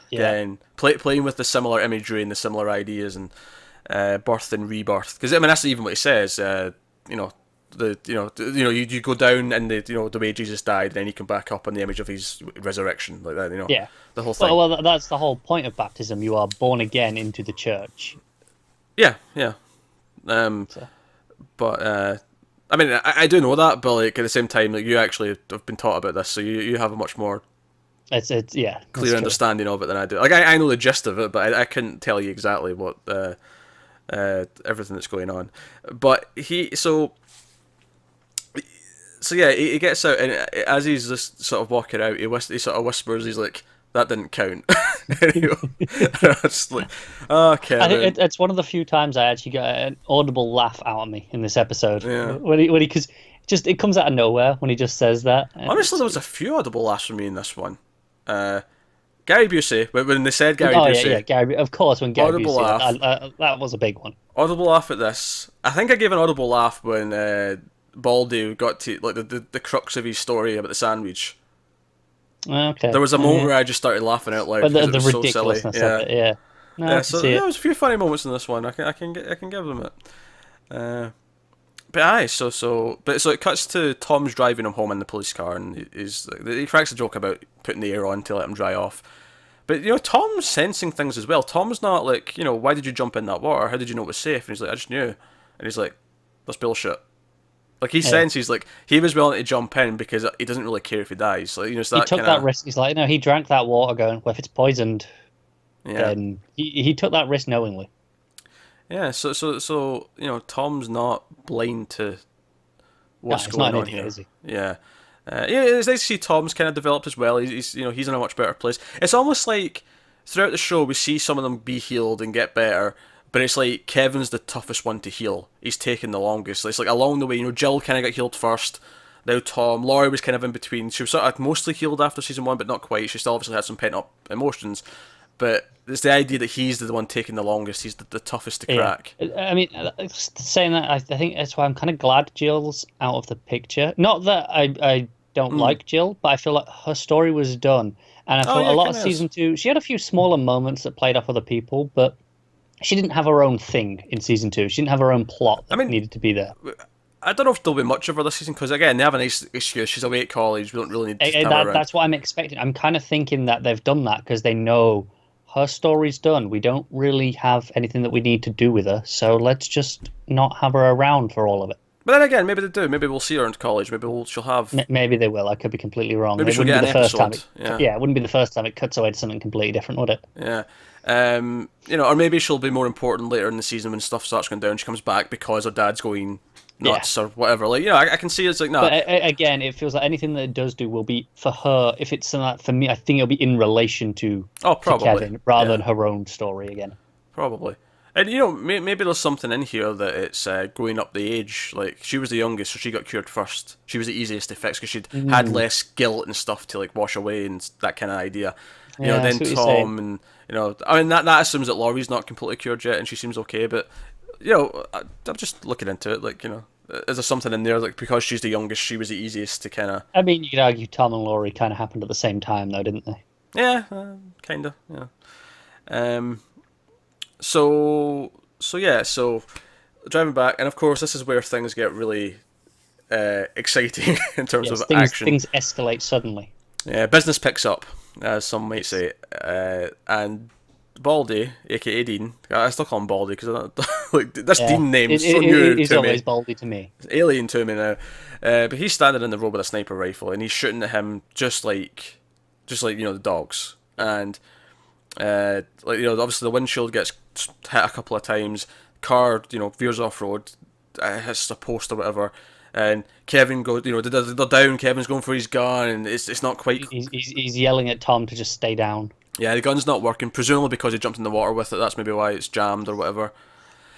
Yeah. And playing with the similar imagery and the similar ideas and birth and rebirth, because that's even what he says. You go down and the way Jesus died, and then you come back up in the image of his resurrection, like that. Yeah. The whole thing. Well, that's the whole point of baptism. You are born again into the church. Yeah. But I do know that, but at the same time, you actually have been taught about this, so you have a much more clear understanding of it than I do. I know the gist of it, but I couldn't tell you exactly what everything that's going on. But he gets out, and as he's just sort of walking out, he sort of whispers, he's like, "That didn't count." It's like, okay. I think it's one of the few times I actually got an audible laugh out of me in this episode. Yeah. When he because it comes out of nowhere when he just says that. Honestly, there was a few audible laughs from me in this one. Gary Busey, when they said Gary Busey. Yeah, Gary. Of course, when Gary audible Busey, laugh. that was a big one. Audible laugh at this. I think I gave an audible laugh when Baldy got to the crux of his story about the sandwich. Okay. There was a moment where I just started laughing out loud because it was so silly. Of it, yeah. No, so there was a few funny moments in this one. I can give them it. But aye, so it cuts to Tom's driving him home in the police car, and he cracks a joke about putting the air on to let him dry off. But Tom's sensing things as well. Tom's not like, why did you jump in that water? How did you know it was safe? And he's like, I just knew. And he's like, that's bullshit. Like he senses, like he was willing to jump in because he doesn't really care if he dies. Like so he took that risk. He's like, no, he drank that water, going, well, if it's poisoned, then he took that risk knowingly. Yeah, so Tom's not blind to what's going on here. Is he? Yeah. It's nice to see Tom's kind of developed as well. He's in a much better place. It's almost like throughout the show we see some of them be healed and get better, but it's like Kevin's the toughest one to heal. He's taken the longest. It's like along the way, Jill kind of got healed first. Now Tom, Laurie was kind of in between. She was sort of mostly healed after season 1, but not quite. She still obviously had some pent up emotions. But it's the idea that he's the one taking the longest. He's the toughest to crack. I mean, saying that, I think that's why I'm kind of glad Jill's out of the picture. Not that I don't like Jill, but I feel like her story was done. And I feel a lot of season 2, she had a few smaller moments that played off other people, but she didn't have her own thing in season 2. She didn't have her own plot that needed to be there. I don't know if there'll be much of her this season, because again, they have a nice excuse. She's away at college. We don't really need to have her around. That's what I'm expecting. I'm kind of thinking that they've done that because they know her story's done. We don't really have anything that we need to do with her, so let's just not have her around for all of it. But then again, maybe they do. Maybe we'll see her in college. Maybe she'll have... Maybe they will. I could be completely wrong. Maybe she'll get an episode. It wouldn't be the first time it cuts away to something completely different, would it? Yeah. Or maybe she'll be more important later in the season when stuff starts going down. She comes back because her dad's going nuts or whatever. Like, I can see it's like, no. But again, it feels like anything that it does do will be for her. If it's something like, for me, I think it'll be in relation to Kevin rather than her own story again. Probably. And, maybe there's something in here that it's growing up the age. Like, she was the youngest, so she got cured first. She was the easiest to fix because she'd had less guilt and stuff to, like, wash away and that kind of idea. Then Tom and, I mean, that assumes that Laurie's not completely cured yet and she seems okay, but, I'm just looking into it, like, is there something in there, like, because she's the youngest, she was the easiest to kind of... I mean, you could argue Tom and Laurie kind of happened at the same time, though, didn't they? Yeah, kind of, yeah. So driving back, and of course this is where things get really exciting in terms of action. Things escalate suddenly. Yeah, business picks up, as some might say, and Baldy, aka Dean, I still call him Baldy because like this Dean name is so new to me. He's always Baldy to me. It's alien to me now, but he's standing in the road with a sniper rifle and he's shooting at him just like the dogs, and obviously the windshield gets hit a couple of times. Car, veers off road, hits a post or whatever, and Kevin goes, they're down. Kevin's going for his gun, and it's not quite. He's yelling at Tom to just stay down. Yeah, the gun's not working, presumably because he jumped in the water with it. That's maybe why it's jammed or whatever.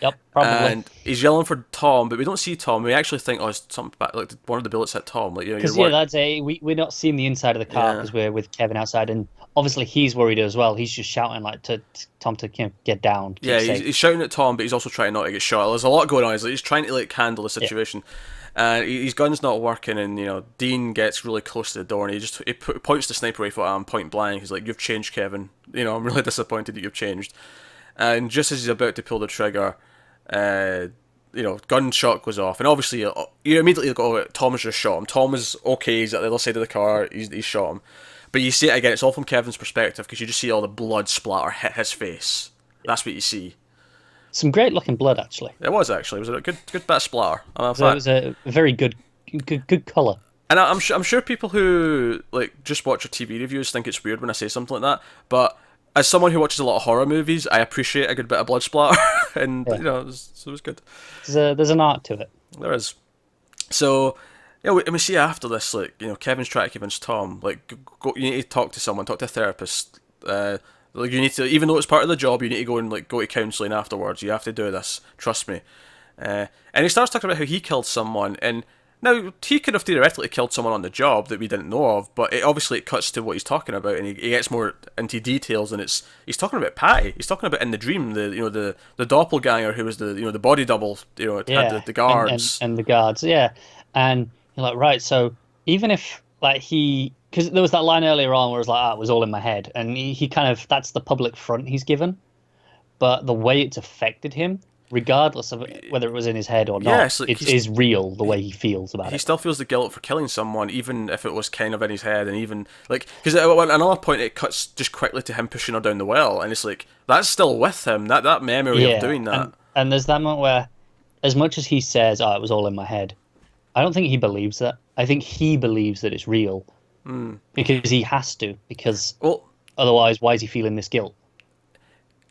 Yep, probably. And he's yelling for Tom, but we don't see Tom. We actually think, it's something bad, like one of the bullets hit Tom. Like, because we're not seeing the inside of the car because we're with Kevin outside, and obviously he's worried as well. He's just shouting like to Tom to get down. He's shouting at Tom, but he's also trying not to get shot. There's a lot going on. He's trying to handle the situation. And his gun's not working, and Dean gets really close to the door, and he points the sniper rifle at him point blank. He's like, "You've changed, Kevin. I'm really disappointed that you've changed." And just as he's about to pull the trigger, gunshot goes off, and obviously you immediately go, Tom's just shot him. Tom is okay. He's at the other side of the car. He's shot him, but you see it again. It's all from Kevin's perspective because you just see all the blood splatter hit his face. That's what you see. Some great looking blood, actually. It was actually. It was a good bit of splatter. It was a very good colour. And I'm sure people who just watch your TV reviews think it's weird when I say something like that. But as someone who watches a lot of horror movies, I appreciate a good bit of blood splatter, and it was good. There's an art to it. There is. So we see after this, Kevin's trying to convince Tom, go, you need to talk to someone, talk to a therapist. You need to, even though it's part of the job, you need to go and go to counselling afterwards. You have to do this. Trust me. And he starts talking about how he killed someone, and now he could have theoretically killed someone on the job that we didn't know of, but it cuts to what he's talking about, and he gets more into details, and he's talking about Patty. He's talking about in the dream the doppelganger who was the body double. Had the guards and the guards. Yeah, and you're like, right. So even if because there was that line earlier on where it was like, it was all in my head. And he kind of, that's the public front he's given. But the way it's affected him, regardless of whether it was in his head or Yeah, not. it's like It is real the way he feels about he it. still feels the guilt for killing someone, even if it was kind of in his head, and even like because at another point it cuts just quickly to him pushing her down the well, and it's like that's still with him. That memory of Yeah, doing that. and there's that moment where, as much as he says, "Oh, it was all in my head," I don't think he believes that. I think he believes that it's real because he has to. Because Well, otherwise, why is he feeling this guilt?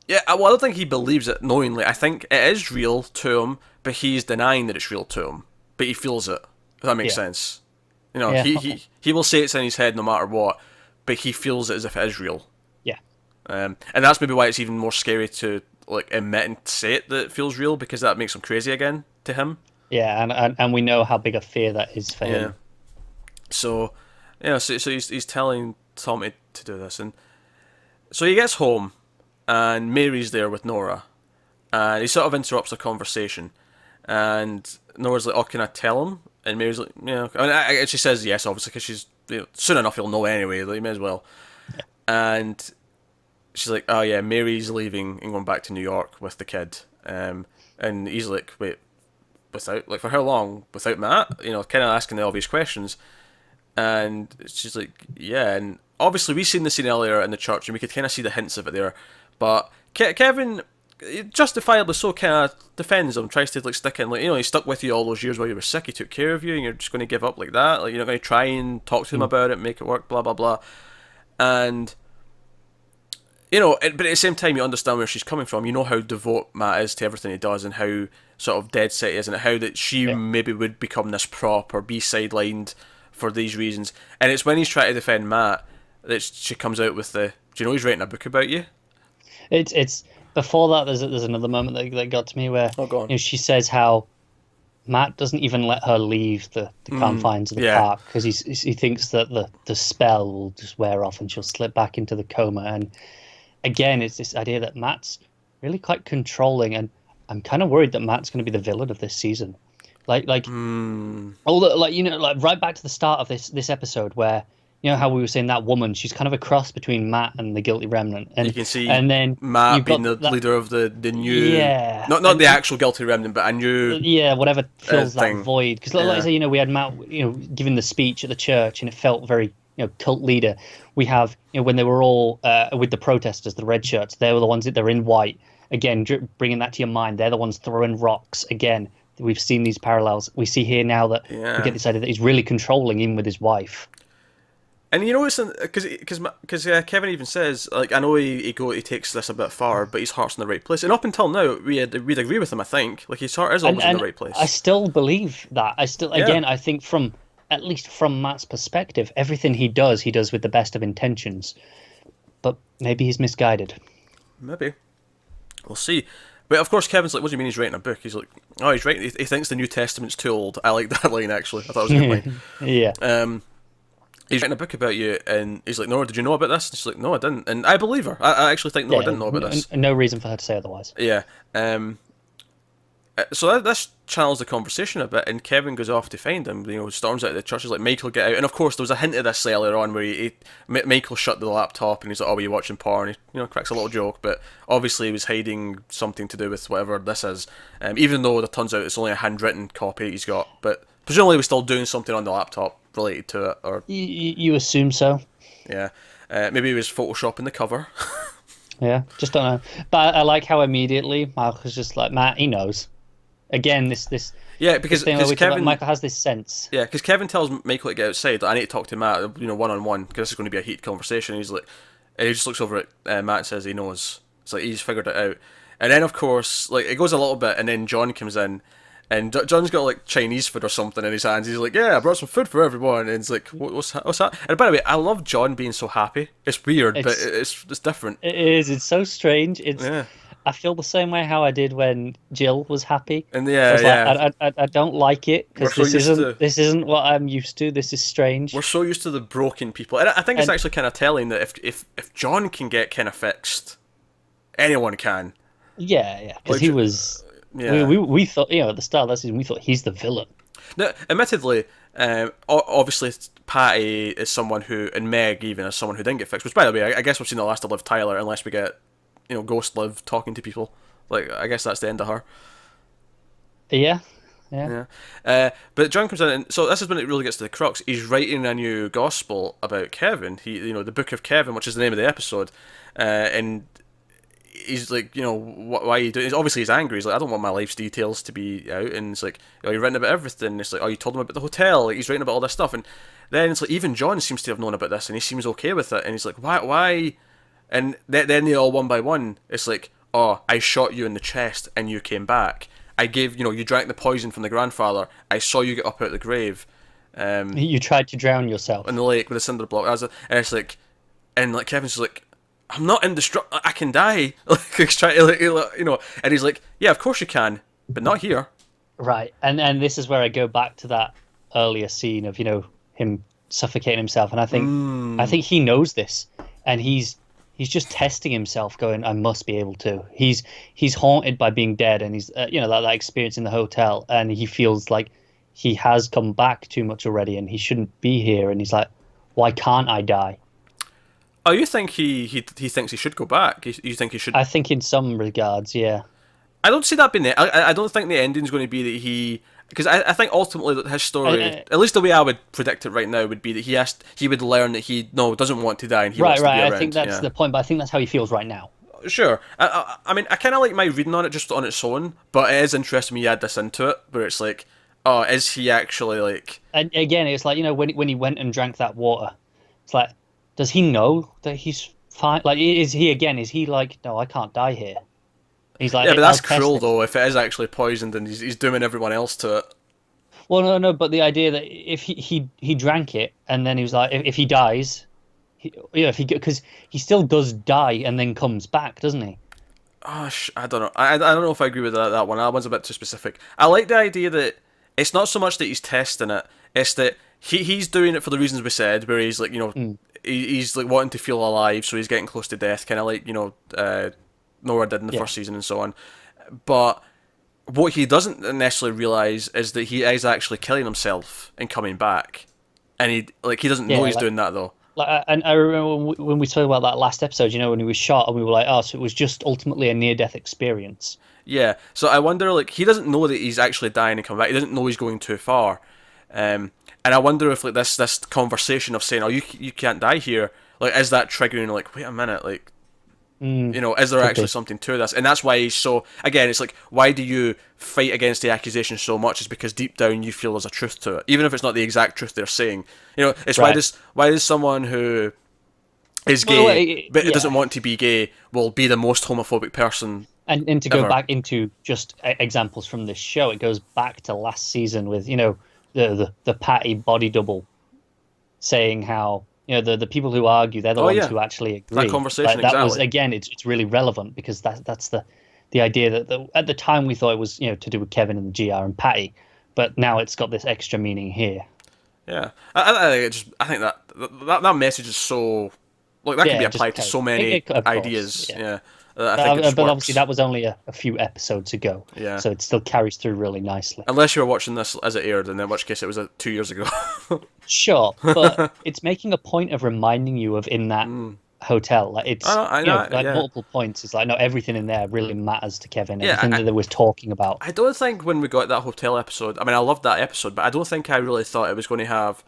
yeah, well, I don't think he believes it knowingly. I think it is real to him, but he's denying that it's real to him. But he feels it. If that makes Yeah. sense. You know, Yeah. he will say it's in his head no matter what, but he feels it as if it is real. Yeah. And that's maybe why it's even more scary to like admit and say it that it feels real, because that makes him crazy again to him. Yeah, and we know how big a fear that is for him. So, so he's telling Tommy to do this, and so he gets home, and Mary's there with Nora, and he sort of interrupts the conversation, and Nora's like, "Oh, can I tell him?" And Mary's like, "Yeah." And she says yes, obviously, because she's soon enough he'll know anyway. Like, you may as well. And she's like, "Oh yeah, Mary's leaving and going back to New York with the kid." And he's like, "Wait, without like for how long? Without Matt?" Kind of asking the obvious questions. And she's like, "Yeah." And obviously, we seen the scene earlier in the church, and we could kind of see the hints of it there. But Kevin, justifiably so, kind of defends him, tries to like stick in, like he stuck with you all those years while you were sick. He took care of you, and you're just going to give up like that. Like you're not going to try and talk to him about it, make it work, blah blah blah. And but at the same time, you understand where she's coming from. You know how devout Matt is to everything he does, and how sort of dead set he is, and how that she maybe would become this prop or be sidelined for these reasons. And it's when he's trying to defend Matt that she comes out with the, "Do you know he's writing a book about you?" It's before that. There's another moment that got to me where go on. she says how Matt doesn't even let her leave the confines of the park because he thinks that the spell will just wear off and she'll slip back into the coma. And again, it's this idea that Matt's really quite controlling, and I'm kind of worried that Matt's going to be the villain of this season. Like right back to the start of this episode where how we were saying that woman, she's kind of a cross between Matt and the Guilty Remnant, and you can see then Matt being the leader of the new, not the actual Guilty Remnant, but a new whatever fills that thing. void. Because like I say, we had Matt giving the speech at the church, and it felt very cult leader. We have when they were all with the protesters, the red shirts, they were the ones that they're in white. Again, bringing that to your mind, they're the ones throwing rocks. Again, we've seen these parallels. We see here now that we get this idea that he's really controlling him with his wife. And it's because Kevin even says, like, I know he takes this a bit far, but his heart's in the right place. And up until now, we'd agree with him. I think like his heart is always in the right place. I still believe that. I think at least from Matt's perspective, everything he does with the best of intentions. But maybe he's misguided. Maybe we'll see. But of course, Kevin's like, "What do you mean he's writing a book?" He's like, "Oh, he's writing. He thinks the New Testament's too old." I like that line actually. I thought it was a good line. Yeah. He's writing a book about you, and he's like, "Nora, did you know about this?" And she's like, "No, I didn't." And I believe her. I actually think Nora didn't know about this. No reason for her to say otherwise. Yeah. So this channels the conversation a bit, and Kevin goes off to find him. Storms out of the church. He's like, "Michael, get out!" And of course, there was a hint of this earlier on where Michael shut the laptop, and he's like, "Oh, were you watching porn?" He cracks a little joke, but obviously he was hiding something to do with whatever this is. Even though it turns out it's only a handwritten copy he's got, but presumably he was still doing something on the laptop related to it, or you assume so. Yeah, maybe he was photoshopping the cover. Yeah, just don't know. But I like how immediately Michael's just like, Matt, he knows. Again, this because Kevin, Michael has this sense. Yeah, because Kevin tells Michael to get outside. I need to talk to Matt, one-on-one, because this is going to be a heated conversation. And he just looks over at Matt and says he knows. It's like he's figured it out. And then of course, like it goes a little bit, and then John comes in. And John's got like Chinese food or something in his hands. He's like, "Yeah, I brought some food for everyone." And it's like, "What's that?" And by the way, I love John being so happy. It's weird, but it's different. It is. It's so strange. I feel the same way how I did when Jill was happy. And I don't like it because this isn't what I'm used to. This is strange. We're so used to the broken people, and I think it's actually kind of telling that if John can get kind of fixed, anyone can. Yeah, because he was. Yeah. We thought, at the start of that season, we thought he's the villain. Now, admittedly, obviously Patty is someone who, and Meg even, is someone who didn't get fixed. Which, by the way, I guess we've seen the last of Liv Tyler, unless we get, Ghost Liv talking to people. Like, I guess that's the end of her. Yeah, yeah. Yeah. But John comes in, and so this is when it really gets to the crux. He's writing a new gospel about Kevin. The Book of Kevin, which is the name of the episode, and he's like, why are you doing? Obviously, he's angry. He's like, I don't want my life's details to be out. And it's like, you're writing about everything. It's like, oh, you told him about the hotel. Like, he's writing about all this stuff, and then it's like, even John seems to have known about this, and he seems okay with it. And he's like, why? And then they all one by one. It's like, oh, I shot you in the chest, and you came back. I gave, you drank the poison from the grandfather. I saw you get up out of the grave. You tried to drown yourself in the lake with a cinder block. And it's like, and like Kevin's like, I'm not indestructible. I can die. Like he's trying to, and he's like, yeah, of course you can, but not here. Right, and this is where I go back to that earlier scene of him suffocating himself, and I think he knows this, and he's just testing himself, going, I must be able to. He's haunted by being dead, and he's that experience in the hotel, and he feels like he has come back too much already, and he shouldn't be here, and he's like, why can't I die? Oh, you think he thinks he should go back? You think he should? I think in some regards, yeah. I don't see that being it. I don't think the ending's going to be that he... Because I think ultimately that his story, at least the way I would predict it right now, would be that he would learn that he doesn't want to die and he wants to be around. I think that's the point, but I think that's how he feels right now. Sure. I mean, I kind of like my reading on it just on its own, but it is interesting when you add this into it, where it's like, oh, is he actually like... And again, it's like, when he went and drank that water, it's like, does he know that he's fine? Like, is he like, no, I can't die here? He's like, yeah, but that's cruel though. If it is actually poisoned and he's dooming everyone else to it. Well, no, but the idea that if he drank it and then he was like, if he dies, because he still does die and then comes back, doesn't he? Oh, I don't know. I don't know if I agree with that one. That one's a bit too specific. I like the idea that it's not so much that he's testing it; it's that he's doing it for the reasons we said, where he's like, he's like wanting to feel alive, so he's getting close to death, kind of like Nora did in the first season and so on. But what he doesn't necessarily realise is that he is actually killing himself and coming back, and he doesn't know he's doing that though. And I remember when we talked about that last episode, when he was shot, and we were like, oh, so it was just ultimately a near-death experience. Yeah, so I wonder, he doesn't know that he's actually dying and coming back. He doesn't know he's going too far, and I wonder if this conversation of saying, oh, you can't die here, is that triggering? Wait a minute, is there actually something to this? And that's why he's so... Again, it's like, why do you fight against the accusation so much? Is because deep down you feel there's a truth to it, even if it's not the exact truth they're saying. It's right. Why does someone who is gay but doesn't want to be gay will be the most homophobic person? And to go back into just examples from this show, it goes back to last season with the Patty body double saying how. The people who argue, they're the ones who actually agree. That conversation, that was, again, it's really relevant because that's the idea that at the time we thought it was, to do with Kevin and GR and Patty, but now it's got this extra meaning here. Yeah. I think that message is so... that can be applied to so many ideas. Yeah. But obviously that was only a few episodes ago, so it still carries through really nicely. Unless you were watching this as it aired, and in which case it was 2 years ago. Sure, but it's making a point of reminding you of in that hotel. Multiple points. It's no, everything in there really matters to Kevin. Everything that they was talking about. I don't think when we got that hotel episode, I mean, I loved that episode, but I don't think I really thought it was going to have...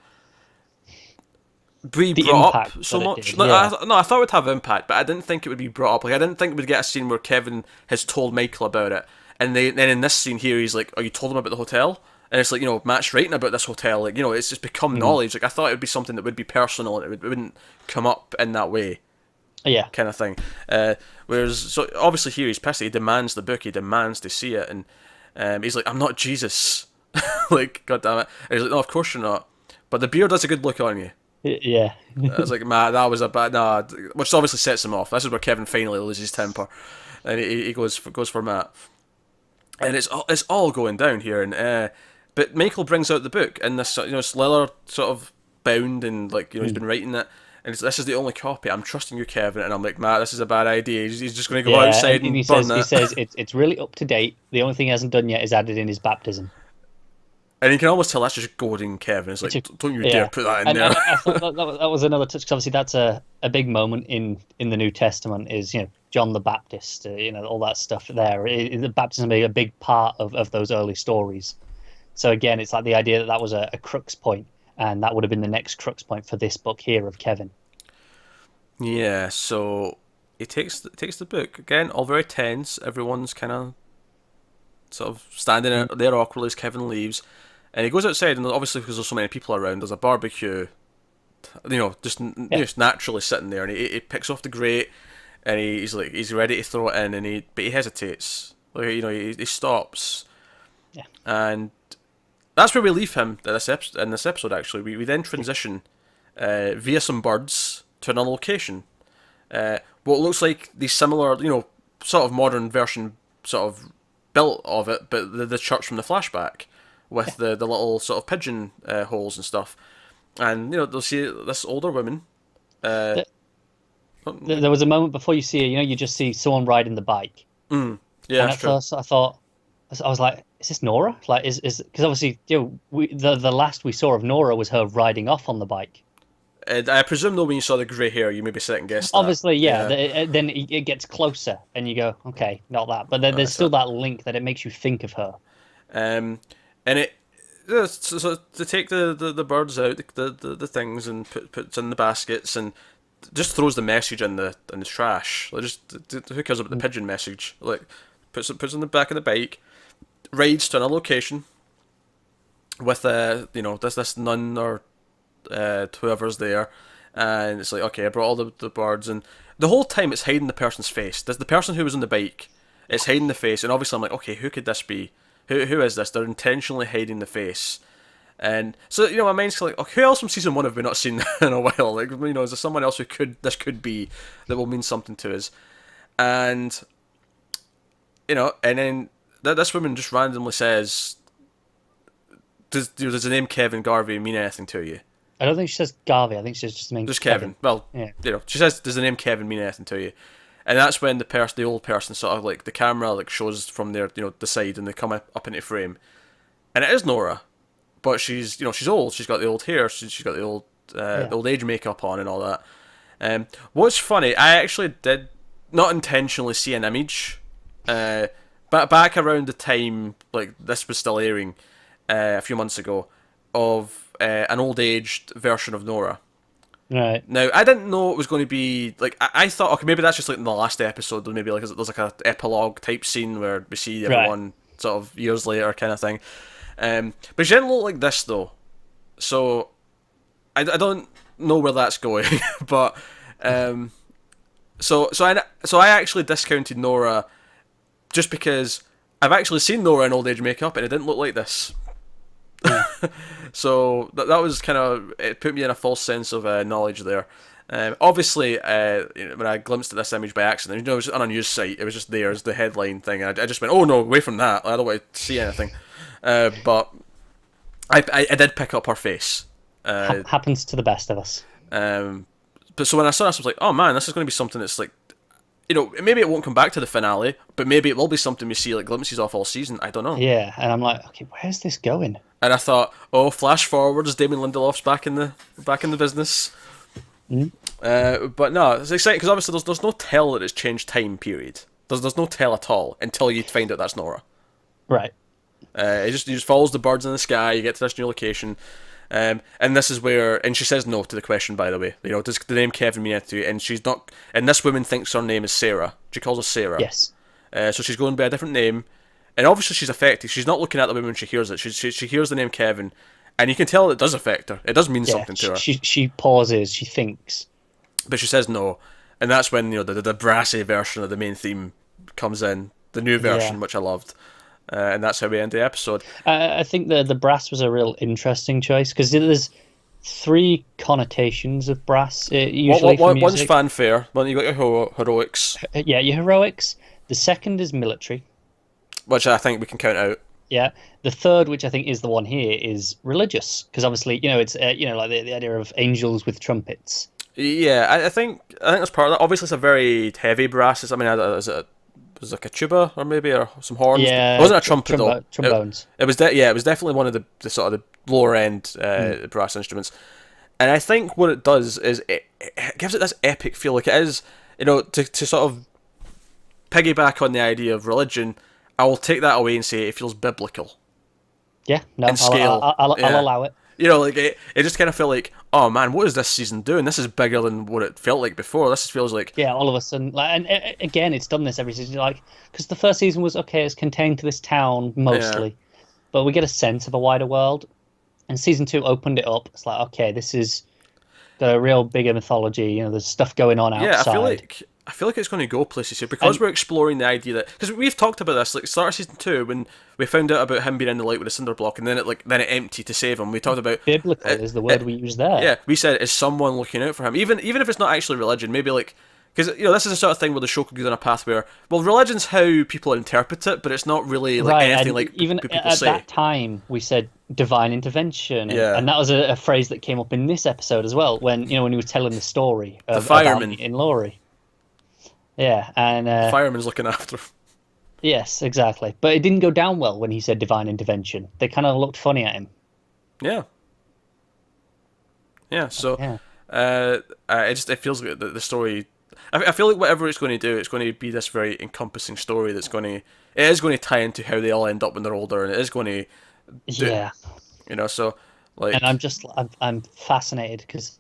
be brought up so much. I thought it would have impact, but I didn't think it would be brought up. I didn't think we'd get a scene where Kevin has told Michael about it, and then in this scene here, he's like, "Oh, you told him about the hotel?" And it's like, Matt's writing about this hotel. It's just become knowledge. I thought it would be something that would be personal, and it wouldn't come up in that way. Yeah, kind of thing. Whereas, so obviously here he's pissed. He demands the book. He demands to see it, and he's like, "I'm not Jesus." God damn it! And he's like, "No, of course you're not." But the beer does a good look on you. Yeah. I was like, Matt, that was a bad... Nah, which obviously sets him off. This is where Kevin finally loses his temper. And he goes for Matt. And it's all going down here. And but Michael brings out the book, and this it's leather sort of bound, and he's been writing it. And this is the only copy. I'm trusting you, Kevin. And I'm like, Matt, this is a bad idea. He's just going to go outside and burn it. He says it's really up to date. The only thing he hasn't done yet is added in his baptism. And you can almost tell that's just goading Kevin. It's like, don't you dare Yeah, put that in and there. I thought that was another touch because obviously that's a big moment in the New Testament is John the Baptist, all that stuff there. The baptism is a big part of those early stories. So again, it's like the idea that that was a crux point, and that would have been the next crux point for this book here of Kevin. Yeah, so he takes the book again, all very tense. Everyone's kind of sort of standing out there awkwardly as Kevin leaves, and he goes outside, and obviously because there's so many people around, there's a barbecue, just naturally sitting there, and he picks off the grate, and he's ready to throw it in, but he hesitates, like he stops, Yeah, and that's where we leave him in this episode. Actually, we then transition via some birds to another location. What looks like the similar, sort of modern version, sort of built of it, but the church from the flashback with the little sort of pigeon holes and stuff. And they'll see this older woman. there was a moment before you see her. You just see someone riding the bike. Yeah, And that's at true. first, I was like, is this Nora? Like, is because obviously, the last we saw of Nora was her riding off on the bike. I presume though, when you saw the grey hair, you maybe second guessed that. Obviously, yeah. Then it gets closer, and you go, okay, not that. But then there's still that link that it makes you think of her. And it. Yeah, so to take the birds out, the things, and puts in the baskets, and just throws the message in the trash. Like, just who cares about the pigeon message? Like, puts it in the back of the bike, rides to another location with this nun or whoever's there, and it's like, okay, I brought all the birds, and the whole time it's hiding the person's face. There's the person who was on the bike. It's hiding the face, and obviously I'm like, okay, who could this be? Who is this? They're intentionally hiding the face. And so, my mind's kind of like, okay, who else from season 1 have we not seen in a while? Like, is there someone else this could be that will mean something to us? And, and then this woman just randomly says, does the name Kevin Garvey mean anything to you? I don't think she says Garvey. I think she just means Just Kevin. Well, yeah. She says, does the name Kevin mean anything to you? And that's when the old person sort of like, the camera like shows from their, the side, and they come up into frame. And it is Nora. But she's old. She's got the old hair. She's got the old age makeup on and all that. What's funny, I actually did not intentionally see an image, but back around the time like this was still airing, a few months ago, of an old aged version of Nora. Right. Now, I didn't know it was going to be like I thought. Okay, maybe that's just like in the last episode. Maybe like there's like a epilogue type scene where we see everyone sort of years later, kind of thing. But she didn't look like this though, so I don't know where that's going. But so I actually discounted Nora just because I've actually seen Nora in old age makeup and it didn't look like this. Yeah. So that was kind of, it put me in a false sense of knowledge there. Obviously, when I glimpsed at this image by accident, it was on a news site. It was just there as the headline thing. And I just went, "Oh no, away from that! I don't want to see anything." But I did pick up her face. Happens to the best of us. But so when I saw this, I was like, "Oh man, this is going to be something that's like, maybe it won't come back to the finale, but maybe it will be something we see like glimpses of all season. I don't know." Yeah, and I'm like, okay, where's this going? And I thought, oh, flash forwards, Damon Lindelof's back in the business. But no, it's exciting because obviously there's no tell that it's changed time period. There's no tell at all until you find out that's Nora. Right. It just follows the birds in the sky. You get to this new location, and this is where, and she says no to the question. By the way, does the name Kevin mean anything to you? And she's not. And this woman thinks her name is Sarah. She calls her Sarah. Yes. So she's going by a different name. And obviously she's affected. She's not looking at the woman when she hears it. She hears the name Kevin, and you can tell it does affect her. It does mean something to her. She pauses. She thinks, but she says no, and that's when the brassy version of the main theme comes in, the new version, which I loved, and that's how we end the episode. I think the brass was a real interesting choice because there's 3 connotations of brass. Usually, one's fanfare. One you got your heroics. Yeah, your heroics. The second is military, which I think we can count out. Yeah. The third, which I think is the one here, is religious, because obviously, it's like the idea of angels with trumpets. Yeah, I think that's part of that. Obviously, it's a very heavy brass. I mean, was like a tuba or maybe or some horns. Yeah, It wasn't a trumpet though. trombones. It was it was definitely one of the sort of the lower end brass instruments. And I think what it does is it gives it this epic feel. Like it is, to sort of piggyback on the idea of religion. I will take that away and say it feels biblical. Yeah, no, In scale. I'll allow it. Like it just kind of felt like, oh man, what is this season doing? This is bigger than what it felt like before. This feels like, Yeah, all of a sudden, like, and again, it's done this every season. Like, because the first season was okay, it's contained to this town mostly, but we get a sense of a wider world. And season 2 opened it up. It's like, okay, this is the real bigger mythology. There's stuff going on outside. I feel like it's going to go places here because we're exploring the idea that, because we've talked about this, like start of season 2 when we found out about him being in the light with a cinder block and then it emptied to save him. We talked about biblical is the word we use there. Yeah, we said, is someone looking out for him? Even if it's not actually religion, maybe like, because this is the sort of thing where the show could go down a path where, well, religion's how people interpret it, but it's not really like anything and like even people at say. that time we said divine intervention, and that was a phrase that came up in this episode as well when he was telling the story of, the fireman in Laurie. Yeah, and the fireman's looking after him. Yes, exactly. But it didn't go down well when he said divine intervention. They kind of looked funny at him. Yeah. Yeah. So, it feels like the story. I feel like whatever it's going to do, it's going to be this very encompassing story that's it is going to tie into how they all end up when they're older, and it is going to. So like. And I'm fascinated because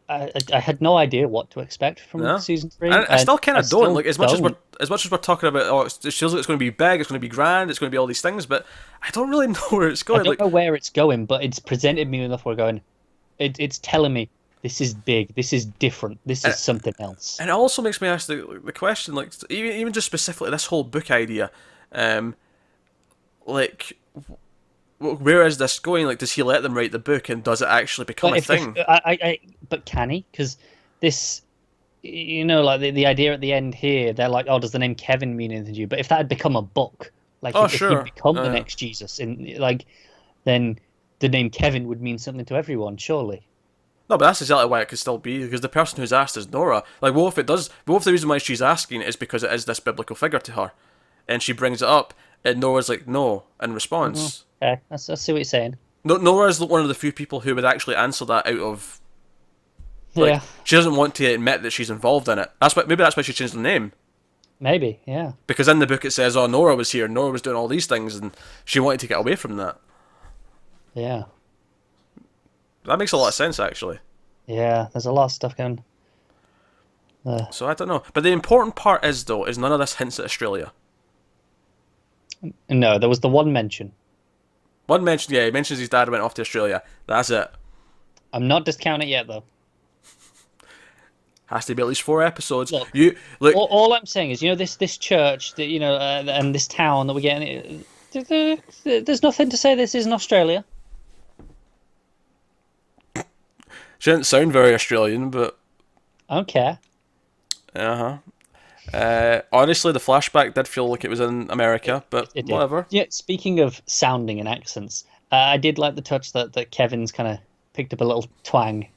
I had no idea what to expect from season 3. And I still kind of don't. Like as much as we're talking about, it feels like it's going to be big, it's going to be grand, it's going to be all these things, but I don't really know where it's going. I don't know where it's going, but it's presented me enough. We're going. It's telling me this is big, this is different, this is something else. And it also makes me ask the question, like even just specifically this whole book idea, like. Where is this going? Like, does he let them write the book, and does it actually become a thing? But can he? Because this, like the idea at the end here, they're like, oh, does the name Kevin mean anything to you? But if that had become a book, like if he'd become the next Jesus, then the name Kevin would mean something to everyone, surely. No, but that's exactly why it could still be, because the person who's asked is Nora. Like, what if it does? What if the reason why she's asking is because it is this biblical figure to her, and she brings it up, and Nora's like, no, in response. Mm-hmm. Okay, I see what you're saying. Nora is one of the few people who would actually answer that out of. Like, she doesn't want to admit that she's involved in it. Maybe that's why she changed the name. Maybe, yeah. Because in the book it says, "Oh, Nora was here. Nora was doing all these things, and she wanted to get away from that." Yeah. That makes a lot of sense, actually. Yeah, there's a lot of stuff going. So I don't know, but the important part is none of this hints at Australia. No, there was the one mention. One mention, he mentions his dad went off to Australia. That's it. I'm not discounting it yet, though. Has to be at least 4 episodes. Look. All I'm saying is, this church, that and this town that we're getting. There's nothing to say this isn't Australia. She didn't sound very Australian, but I don't care. Honestly, the flashback did feel like it was in America, but it whatever. Yeah. Speaking of sounding and accents, I did like the touch that Kevin's kind of picked up a little twang.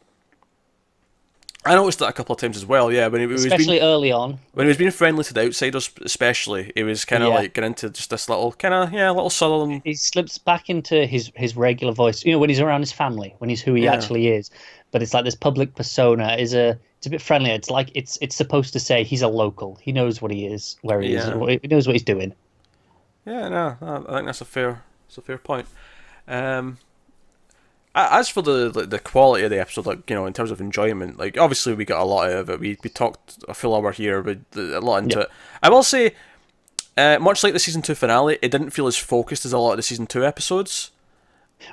I noticed that a couple of times as well. Yeah, especially early on when he was being friendly to the outsiders, especially, he was kind of like getting into just this little little southern. He slips back into his regular voice. When he's around his family, when he's who he actually is. But it's like this public persona it's a bit friendlier. It's like it's supposed to say he's a local. He knows what he is, where he is. He knows what he's doing. Yeah, no, I think that's a fair point. As for the quality of the episode, like in terms of enjoyment, like obviously we got a lot out of it. We talked a full hour here, with a lot into it. I will say, much like the season 2 finale, it didn't feel as focused as a lot of the season 2 episodes.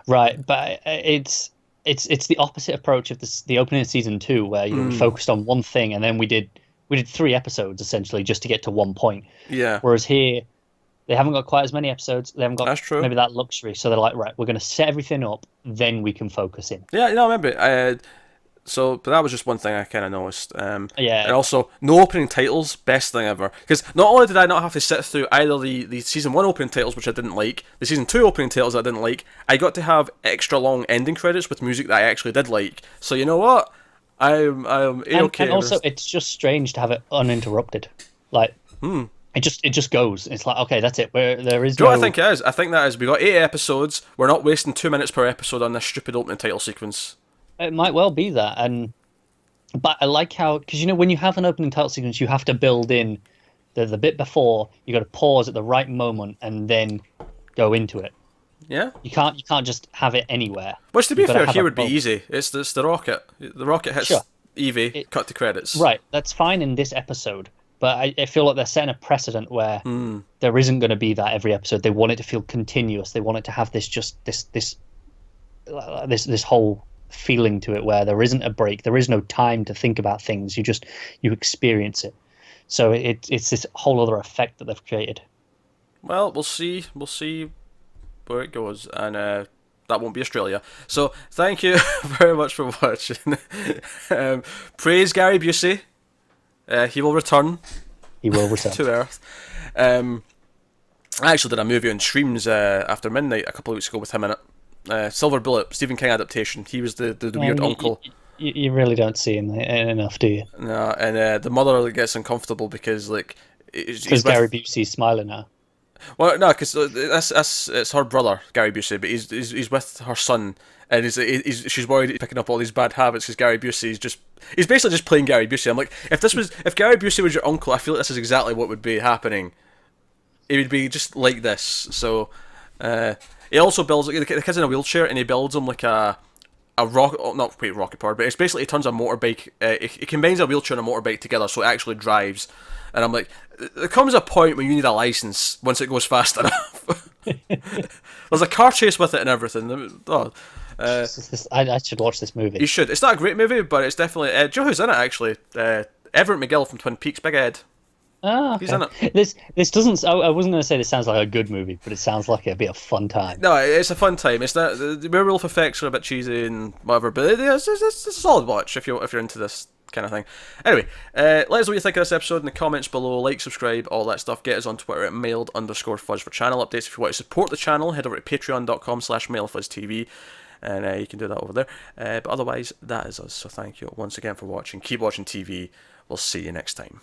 Right, but it's the opposite approach of the opening of season 2, where we focused on one thing, and then we did 3 episodes essentially just to get to one point. Yeah. Whereas here, they haven't got quite as many episodes. They haven't got maybe that luxury, so they're like, right, we're going to set everything up, then we can focus in. Yeah, no, maybe. But that was just one thing I kind of noticed. And Yeah. also, no opening titles, best thing ever. Because not only did I not have to sit through either the season 1 opening titles, which I didn't like, the season 2 opening titles I didn't like, I got to have extra long ending credits with music that I actually did like. So you know what? I'm okay. And also, it's just strange to have it uninterrupted. Like, it just goes. It's like, okay, that's it. Where there is Do you know what I no. think it is? I think that is we got 8 episodes. We're not wasting 2 minutes per episode on this stupid opening title sequence. It might well be that, and but I like how, because when you have an opening title sequence, you have to build in the bit before. You got to pause at the right moment and then go into it. Yeah. You can't just have it anywhere. Which, to be You've got to fair, have here a would be moment. easy. It's the rocket. The rocket hits Sure. Evie, cut to credits. Right, that's fine in this episode, but I feel like they're setting a precedent where Mm. there isn't going to be that every episode. They want it to feel continuous. They want it to have this whole feeling to it where there isn't a break. There is no time to think about things. You experience it. So it's this whole other effect that they've created. Well, we'll see. We'll see where it goes, and that won't be Australia. So thank you very much for watching. Praise Gary Busey. He will return He will return. to Earth. I actually did a movie on streams after midnight a couple of weeks ago with him in it. Silver Bullet, Stephen King adaptation. He was the weird uncle. You really don't see him enough, do you? No, and the mother gets uncomfortable because Because Gary Busey's smiling now. Well, no, because it's her brother Gary Busey, but he's with her son, and she's worried he's picking up all these bad habits because Gary Busey he's basically just playing Gary Busey. I'm like, if Gary Busey was your uncle, I feel like this is exactly what would be happening. It would be just like this. So, he also builds the kid's in a wheelchair, and he builds him like a not quite rocket powered, but it's basically he turns a motorbike. It combines a wheelchair and a motorbike together, so it actually drives. And I'm like, there comes a point when you need a license once it goes fast enough. There's a car chase with it and everything. Oh, I should watch this movie. you should. It's not a great movie, but it's definitely. Do you know who's in it actually? Everett McGill from Twin Peaks, Big Ed. Ah, okay. He's in it. This doesn't. I wasn't going to say this sounds like a good movie, but it sounds like it'd be a fun time. No, it's a fun time. It's not the werewolf effects are a bit cheesy and whatever, but it's a solid watch if you're into this kind of thing. Anyway, let us know what you think of this episode in the comments below. Like, subscribe, all that stuff. Get us on Twitter at mailed_fuzz for channel updates. If you want to support the channel, head over to patreon.com/mailfuzztv, and you can do that over there. But otherwise, that is us. So thank you once again for watching. Keep watching TV. We'll see you next time.